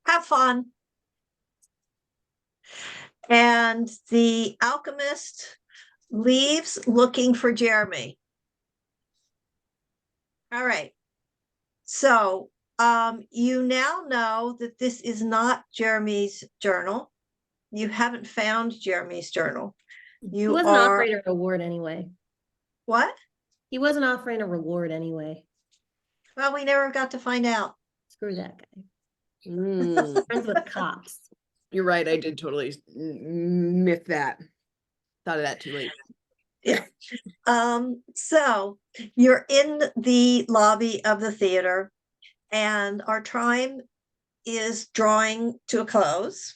Have fun. And the alchemist leaves looking for Jeremy. All right. So you now know that this is not Jeremy's journal. You haven't found Jeremy's journal. He You wasn't are offering a reward anyway. what? He wasn't offering a reward anyway. Well, we never got to find out. Screw that guy. Mm, Friends with cops. you're right. I did totally miss that. Thought of that too late. Yeah. So you're in the lobby of the theater, and our time is drawing to a close.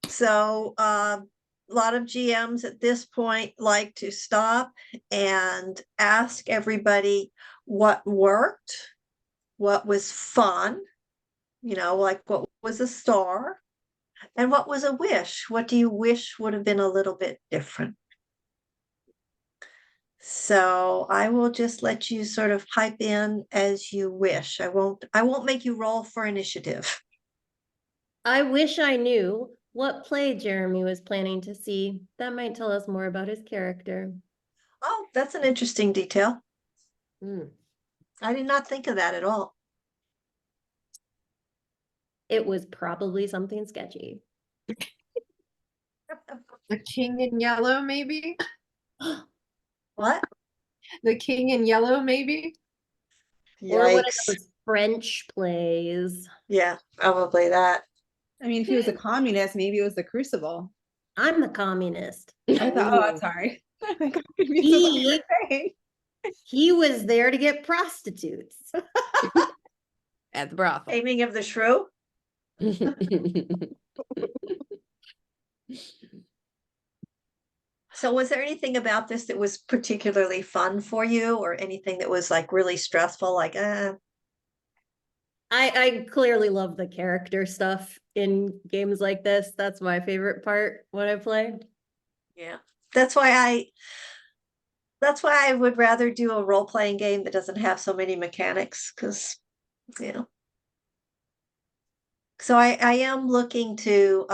So a lot of GMs at this point like to stop and ask everybody what worked, what was fun, like what was a star, and what was a wish. What do you wish would have been a little bit different? So I will just let you sort of pipe in as you wish. I won't make you roll for initiative. I wish I knew what play Jeremy was planning to see. That might tell us more about his character. Oh, that's an interesting detail. Mm. I did not think of that at all. It was probably something sketchy. The king in yellow, maybe? What? The king in yellow, maybe? Or one of Yikes. those French plays. Yeah, probably that. I mean, if he was a communist, maybe it was the Crucible. I'm the communist. I thought, oh, I'm sorry. I got confused with what you were saying. He was there to get prostitutes. At the brothel. Aiming of the shrew? So was there anything about this that was particularly fun for you, or anything that was like really stressful, like I clearly love the character stuff in games like this. That's my favorite part when I play. yeah. That's why I would rather do a role-playing game that doesn't have so many mechanics, because so I am looking to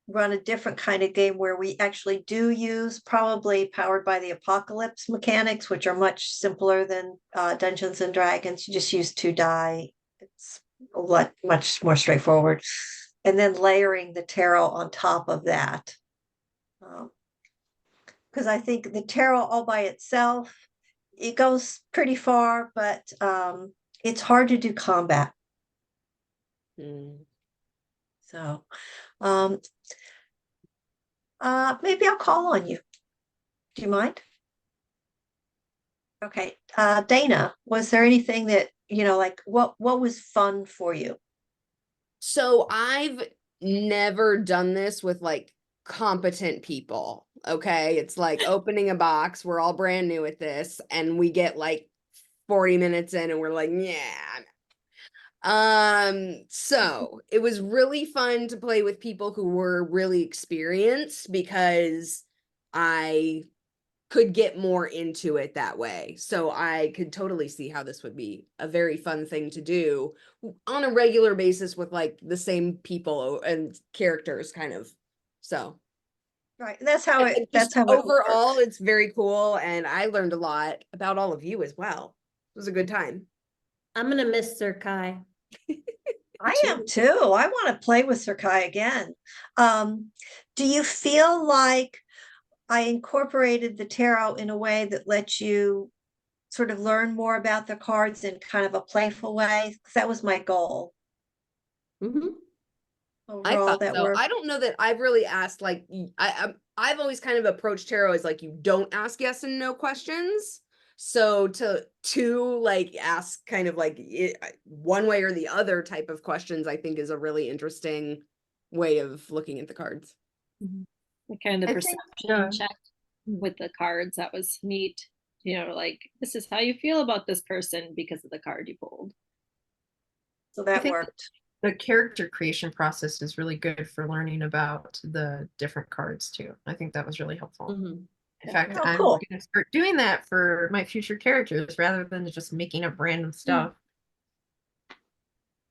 run a different kind of game where we actually do use probably Powered by the Apocalypse mechanics, which are much simpler than Dungeons and Dragons. You just use 2 die. It's a lot much more straightforward. And then layering the tarot on top of that. because I think the tarot all by itself, it goes pretty far, but it's hard to do combat. So maybe I'll call on you. Do you mind? Okay. Dana, was there anything that, like what was fun for you? So I've never done this with like competent people. Okay. It's like opening a box. We're all brand new at this, and we get like 40 minutes in and we're like, yeah. So it was really fun to play with people who were really experienced, because I could get more into it that way. So I could totally see how this would be a very fun thing to do on a regular basis with like the same people and characters kind of. So Right. That's how I think that's just how it overall works. it's very cool, and I learned a lot about all of you as well. It was a good time. I'm gonna miss Sir Kai. I am too. I want to play with Sir Kai again. Do you feel like I incorporated the tarot in a way that lets you sort of learn more about the cards in kind of a playful way? Because that was my goal. Mm-hmm. I Overall, thought that so. worked. I don't know that I've really asked like I've always kind of approached tarot as like you don't ask yes and no questions. So to like ask kind of like one way or the other type of questions, I think is a really interesting way of looking at the cards. The kind of I think, perception check with the cards, that was neat. Like, this is how you feel about this person because of the card you pulled. So I that think worked. the character creation process is really good for learning about the different cards too. I think that was really helpful. In fact, Oh, I'm cool. going to start doing that for my future characters rather than just making up random stuff.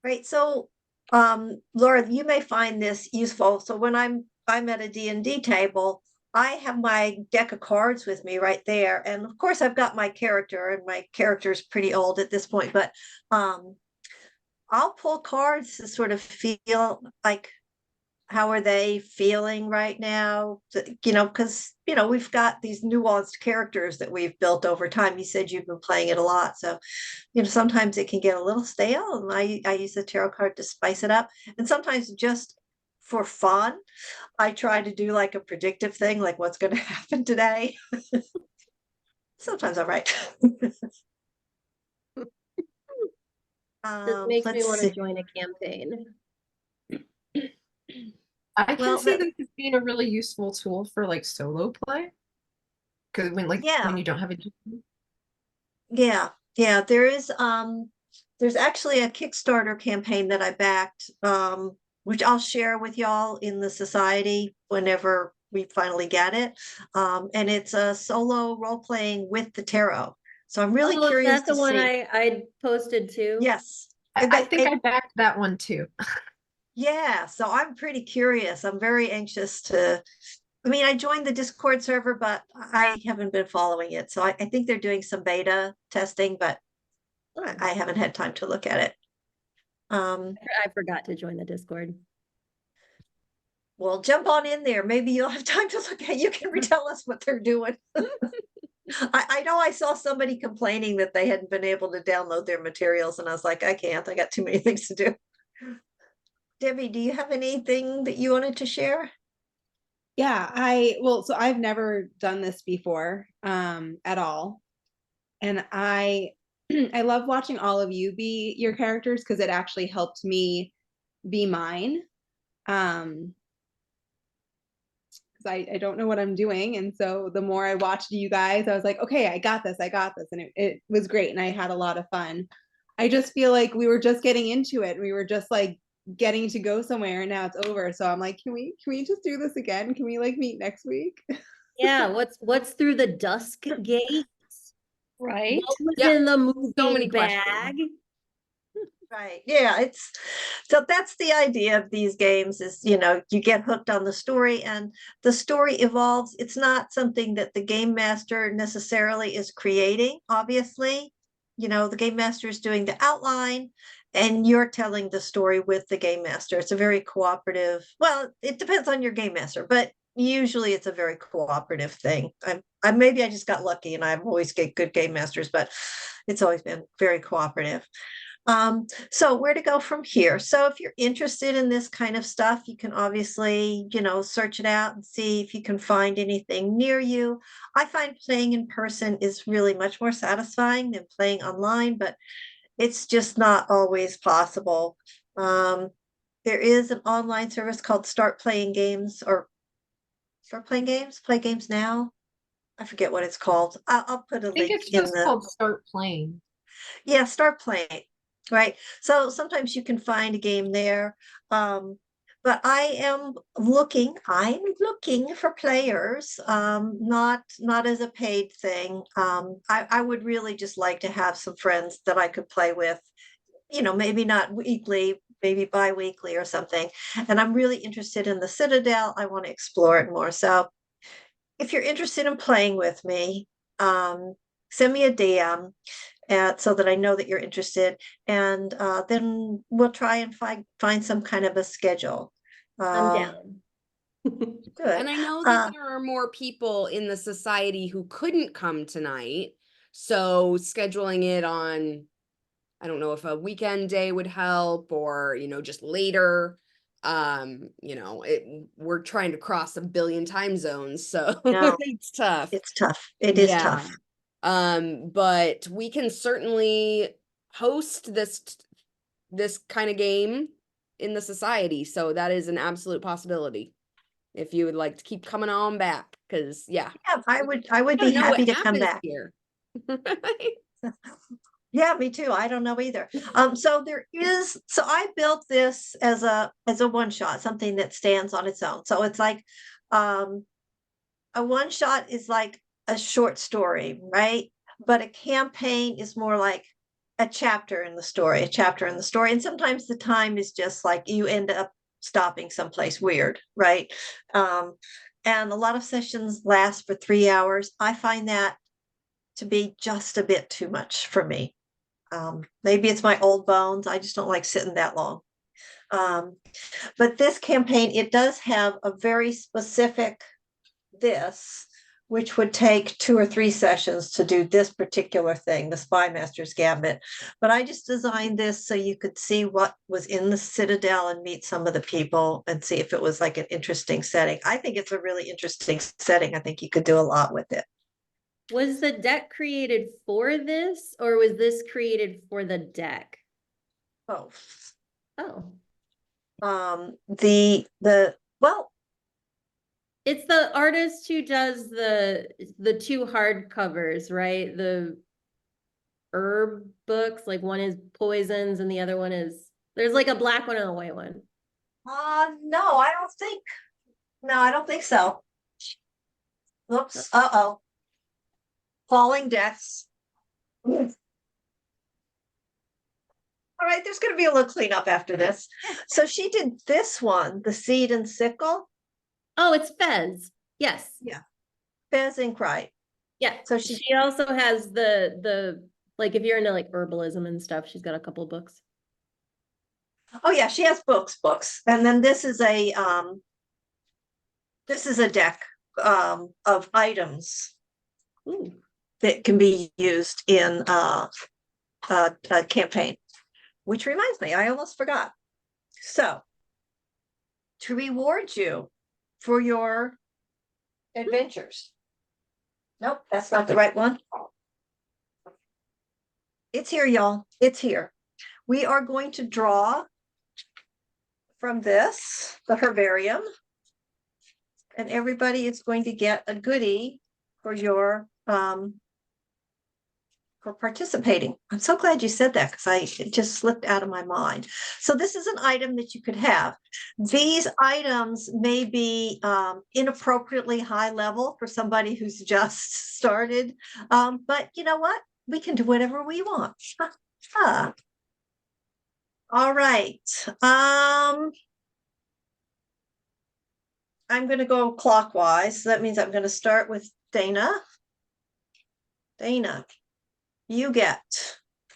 Right. So, Laura, you may find this useful. So when I'm at a D&D table, I have my deck of cards with me right there. And of course, I've got my character, and my character's pretty old at this point, but I'll pull cards to sort of feel like, how are they feeling right now? Because, we've got these nuanced characters that we've built over time. You said you've been playing it a lot. So, sometimes it can get a little stale, and I use the tarot card to spice it up. And sometimes just for fun, I try to do like a predictive thing, like what's going to happen today. Sometimes I'm right. This makes me Let's want to see. join a campaign. I can Well, see this as being a really useful tool for like solo play. Because when yeah. you don't have a GM. Yeah, there's actually a Kickstarter campaign that I backed, which I'll share with y'all in the society whenever we finally get it. And it's a solo role playing with the tarot. So I'm really Oh, is curious that the to one see. I posted too? Yes. I think I backed that one too. Yeah, so I'm pretty curious. I'm very anxious to. I joined the Discord server, but I haven't been following it. So I think they're doing some beta testing, but I haven't had time to look at it. I forgot to join the Discord. Well, jump on in there. Maybe you'll have time to look at. You can retell us what they're doing. I know I saw somebody complaining that they hadn't been able to download their materials, and I was like, I can't. I got too many things to do. Debbie, do you have anything that you wanted to share? Yeah, so I've never done this before at all. And I I love watching all of you be your characters because it actually helped me be mine. Because I don't know what I'm doing. And so the more I watched you guys, I was like, okay, I got this. And it was great. And I had a lot of fun. I just feel like we were just getting into it. We were just like getting to go somewhere, and now it's over. So I'm like, can we just do this again? Can we like meet next week? Yeah, what's through the dusk gates? Right? What was Yeah, in the so moving many questions. bag? Right. Yeah, so that's the idea of these games is, you get hooked on the story, and the story evolves. It's not something that the game master necessarily is creating, obviously. The game master is doing the outline, and you're telling the story with the game master. It's a very cooperative, well, it depends on your game master, but usually it's a very cooperative thing. I maybe I just got lucky and I've always get good game masters, but it's always been very cooperative. So where to go from here? So if you're interested in this kind of stuff, you can obviously, search it out and see if you can find anything near you. I find playing in person is really much more satisfying than playing online, but it's just not always possible. There is an online service called Start Playing Games or Start Playing Games, Play Games Now. I forget what it's called. I'll put a I think link it's in just the. called Start Playing. Yeah, Start Playing. Right. So sometimes you can find a game there. But I'm looking for players, not as a paid thing. I would really just like to have some friends that I could play with, maybe not weekly, maybe bi-weekly or something. And I'm really interested in the Citadel. I want to explore it more. So if you're interested in playing with me, send me a DM so that I know that you're interested, and then we'll try and find some kind of a schedule. I'm down. Good. And I know that there are more people in the society who couldn't come tonight. So scheduling it on, I don't know if a weekend day would help or, just later. We're trying to cross 1 billion time zones, so No, it's tough. it's tough. It is tough. But we can certainly host this kind of game in the society. So that is an absolute possibility. If you would like to keep coming on back, because Yeah, I would be don't know happy what to come happens back. here. Yeah, me too. I don't know either. So I built this as a one shot, something that stands on its own. So it's like a one shot is like a short story, right? But a campaign is more like a chapter in the story. And sometimes the time is just like you end up stopping someplace weird, right? And a lot of sessions last for 3 hours. I find that to be just a bit too much for me. Maybe it's my old bones. I just don't like sitting that long. But this campaign, it does have a very specific which would take 2 or 3 sessions to do this particular thing, the Spy Master's Gambit. But I just designed this so you could see what was in the Citadel and meet some of the people and see if it was like an interesting setting. I think it's a really interesting setting. I think you could do a lot with it. Was the deck created for this, or was this created for the deck? Both. Oh. Well, it's the artist who does the 2 hardcovers, right? The herb books, like one is poisons and the other one is, there's like a black one and a white one. No, I don't think so. Oops. Uh-oh. Falling deaths. All right, there's going to be a little cleanup after this. So she did this one, the Seed and Sickle. Oh, it's Fez. Yes. Yeah. Fez Ink, right. Yeah. So she also has the like, if you're into like herbalism and stuff, she's got a couple of books. Oh yeah, she has books. And then this is a deck of items. Ooh. That can be used in a campaign. Which reminds me, I almost forgot. So, to reward you for your adventures. Nope, that's not the right one. It's here, y'all. It's here. We are going to draw from this, the herbarium, and everybody is going to get a goodie for your for participating. I'm so glad you said that because it just slipped out of my mind. So this is an item that you could have. These items may be inappropriately high level for somebody who's just started, but you know what? We can do whatever we want. All right. I'm going to go clockwise. So that means I'm going to start with Dana. Dana, you get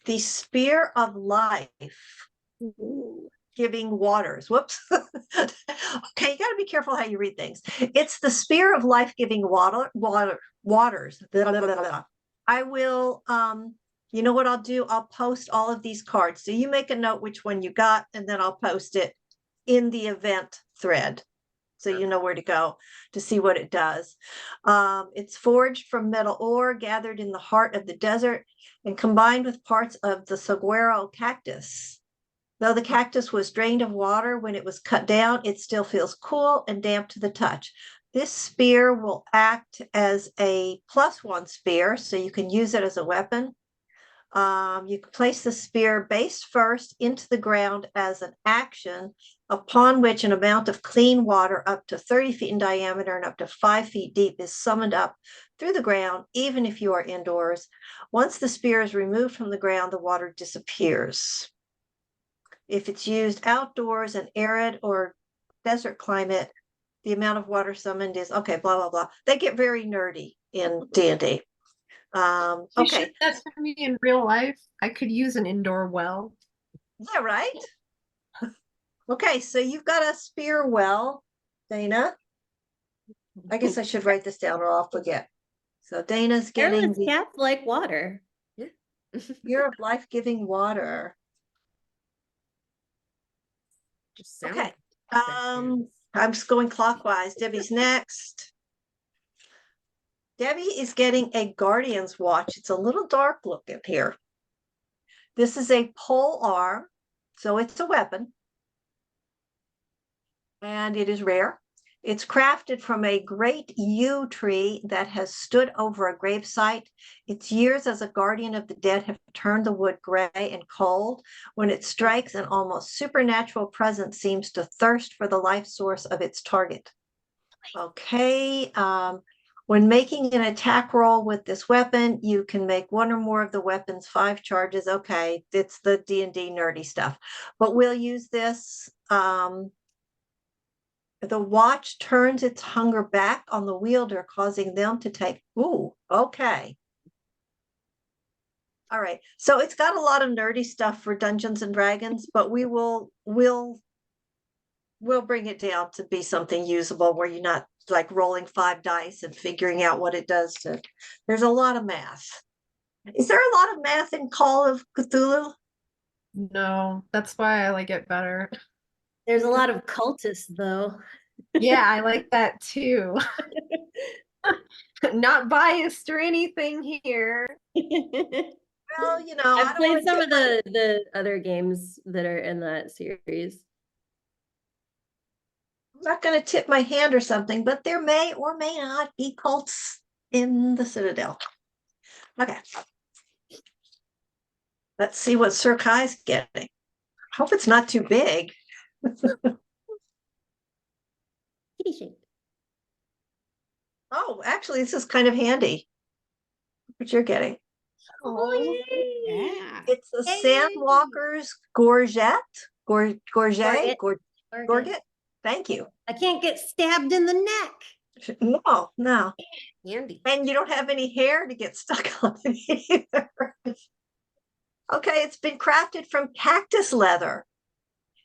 the Spear of Life. Ooh. life-giving waters. Whoops. Okay, you got to be careful how you read things. It's the spear of life-giving waters. I will, you know what I'll do? I'll post all of these cards. So you make a note which one you got, and then I'll post it in the event thread. So you know where to go to see what it does. It's forged from metal ore gathered in the heart of the desert and combined with parts of the saguaro cactus. Though the cactus was drained of water when it was cut down, it still feels cool and damp to the touch. This spear will act as a +1 spear, so you can use it as a weapon. You can place the spear base first into the ground as an action, upon which an amount of clean water up to 30 feet in diameter and up to 5 feet deep is summoned up through the ground, even if you are indoors. Once the spear is removed from the ground, the water disappears. If it's used outdoors in arid or desert climate, the amount of water summoned is, okay, blah, blah, blah. They get very nerdy in D&D. You Okay. should that to me in real life. I could use an indoor well. Yeah, right? Okay, so you've got a spear well, Dana. I guess I should write this down or I'll forget. So Dana's getting Careless the cats like water. spear of life-giving water. Just sound Okay. effects. I'm just going clockwise. Debbie's next. Debbie is getting a Guardian's watch. It's a little dark looking here. This is a pole arm, so it's a weapon. And it is rare. It's crafted from a great yew tree that has stood over a gravesite. Its years as a guardian of the dead have turned the wood gray and cold. When it strikes, an almost supernatural presence seems to thirst for the life source of its target. Okay. When making an attack roll with this weapon, you can make one or more of the weapon's 5 charges. Okay, it's the D&D nerdy stuff, but we'll use this. The watch turns its hunger back on the wielder, causing them to take, ooh, okay. All right, so it's got a lot of nerdy stuff for Dungeons and Dragons, but we'll bring it down to be something usable where you're not like rolling 5 dice and figuring out what it does to, there's a lot of math. Is there a lot of math in Call of Cthulhu? No, that's why I like it better. There's a lot of cultists, though. Yeah, I like that too. Not biased or anything here. Well, you know, I've played some of the other games that are in that series. I'm not going to tip my hand or something, but there may or may not be cults in the Citadel. Okay. Let's see what Sir Kai's getting. Hope it's not too big. Kitty shaped. Oh, actually, this is kind of handy. What you're getting. Oh, Yeah. It's a Sandwalker's Gorget. Gorget? Gorget? Thank you. I can't get stabbed in the neck. No. Handy. And you don't have any hair to get stuck on it either. Okay, it's been crafted from cactus leather.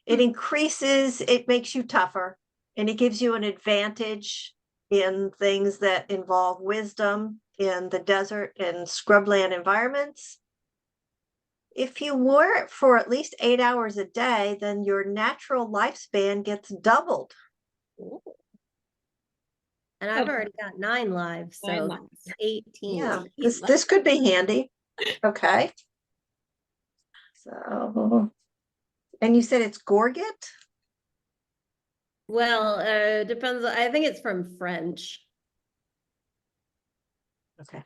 It increases, it makes you tougher, and it gives you an advantage in things that involve wisdom in the desert and scrubland environments. If you wear it for at least 8 hours a day, then your natural lifespan gets doubled. And I've already got 9 lives, so 9 lives. that's 18. Yeah, this could be handy. Okay. So, and you said it's Gorget? Well, depends. I think it's from French. Okay.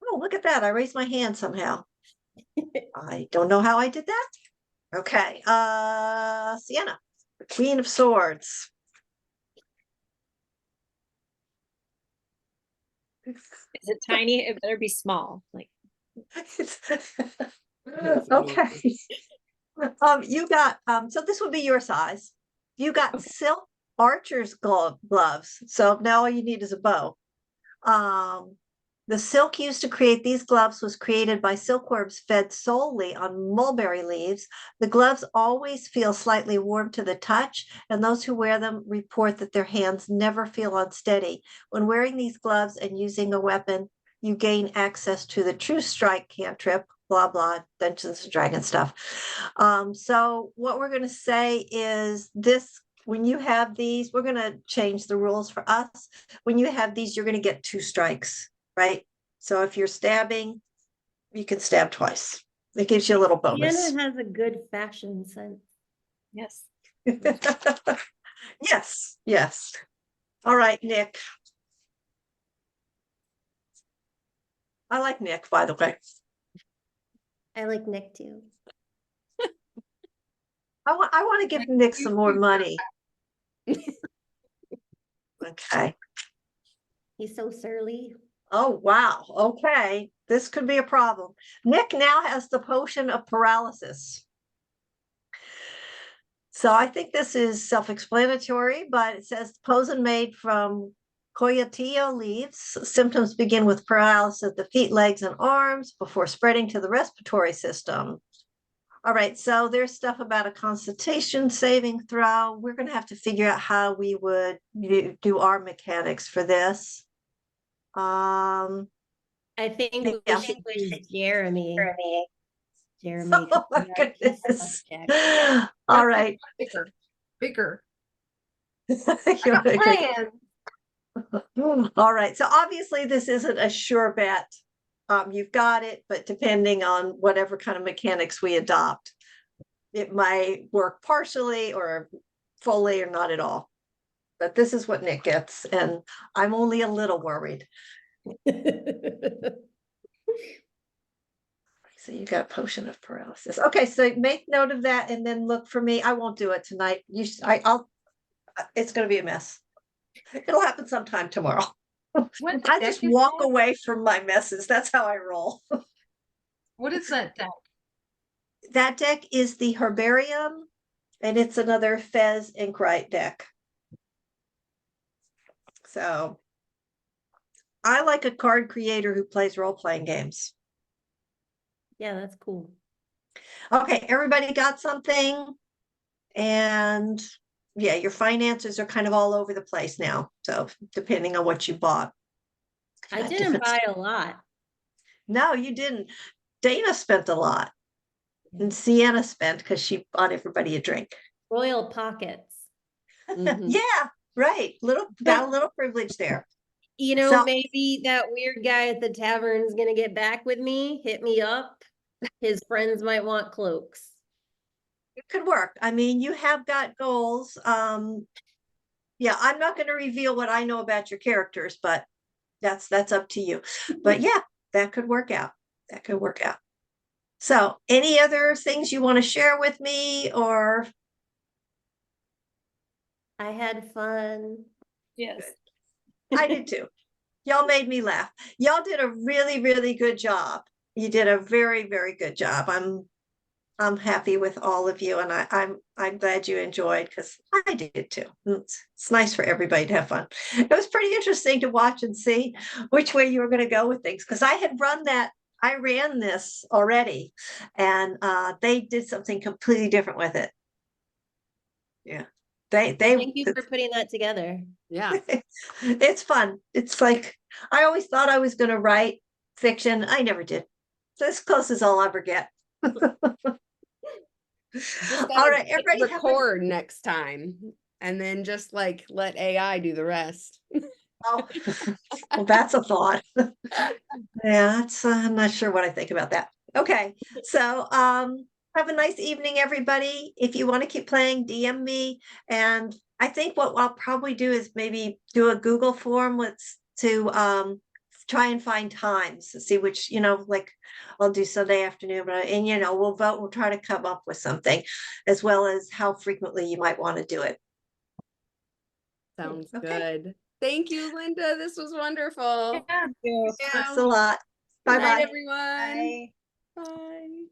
Oh, look at that. I raised my hand somehow. I don't know how I did that. Okay. Sienna, the Queen of Swords. Is it tiny? It better be small. Like Okay. You got so this would be your size. You got silk archer's gloves. So now all you need is a bow. The silk used to create these gloves was created by silkworms fed solely on mulberry leaves. The gloves always feel slightly warm to the touch, and those who wear them report that their hands never feel unsteady. When wearing these gloves and using a weapon, you gain access to the true strike cantrip, blah, blah, Dungeons and Dragons stuff. So what we're going to say is this, when you have these, we're going to change the rules for us. When you have these, you're going to get 2 strikes. Right? So if you're stabbing, you can stab twice. It gives you a little bonus. Sienna has a good fashion sense. Yes. Yes, yes. All right, Nick. I like Nick, by the way. I like Nick too. I want to give Nick some more money. Okay. He's so surly. Oh, wow. Okay. This could be a problem. Nick now has the potion of paralysis. So I think this is self-explanatory, but it says poison made from coyotillo leaves. Symptoms begin with paralysis of the feet, legs, and arms before spreading to the respiratory system. All right, so there's stuff about a constitution saving throw. We're going to have to figure out how we would do our mechanics for this. I think we Yeah. should use Jeremy. Jeremy. Oh my goodness. All right. Bigger. Plan. All right. So obviously this isn't a sure bet. You've got it, but depending on whatever kind of mechanics we adopt, it might work partially or fully or not at all. But this is what Nick gets, and I'm only a little worried. So you got potion of paralysis. Okay, so make note of that and then look for me. I won't do it tonight. I'll it's gonna be a mess. It'll happen sometime tomorrow. I just walk away from my messes. That's how I roll. What is that deck? That deck is the Herbarium, and it's another Fez Inkwright deck. So I like a card creator who plays role-playing games. Yeah, that's cool. Okay, everybody got something? And yeah, your finances are kind of all over the place now. So depending on what you bought. I didn't buy a lot. No, you didn't. Dana spent a lot. And Sienna spent because she bought everybody a drink. Royal pockets. Mhm. Yeah, right. Got a little privilege there. You know, So- maybe that weird guy at the tavern is gonna get back with me, hit me up. His friends might want cloaks. It could work. I mean, you have got goals. Yeah, I'm not going to reveal what I know about your characters, but that's up to you. But yeah, that could work out. That could work out. So any other things you want to share with me, or I had fun. Yes. I did too. Y'all made me laugh. Y'all did a really, really good job. You did a very, very good job. I'm happy with all of you, and I'm glad you enjoyed, because I did too. It's nice for everybody to have fun. It was pretty interesting to watch and see which way you were going to go with things, because I ran this already, and they did something completely different with it. Yeah, Thank you for putting that together. Yeah. It's fun. It's like, I always thought I was going to write fiction. I never did. This close as I'll ever get. All right, everybody record next time, and then just like let AI do the rest. Oh, well, that's a thought. Yeah, I'm not sure what I think about that. Okay, so have a nice evening, everybody. If you want to keep playing, DM me, and I think what I'll probably do is maybe do a Google form to try and find times to see which, like I'll do Sunday afternoon, and we'll vote. We'll try to come up with something, as well as how frequently you might want to do it. Sounds Okay. good. Thank you, Linda. This was wonderful. Yeah. Thanks a lot. Good Bye night, bye. everyone. Bye. Bye.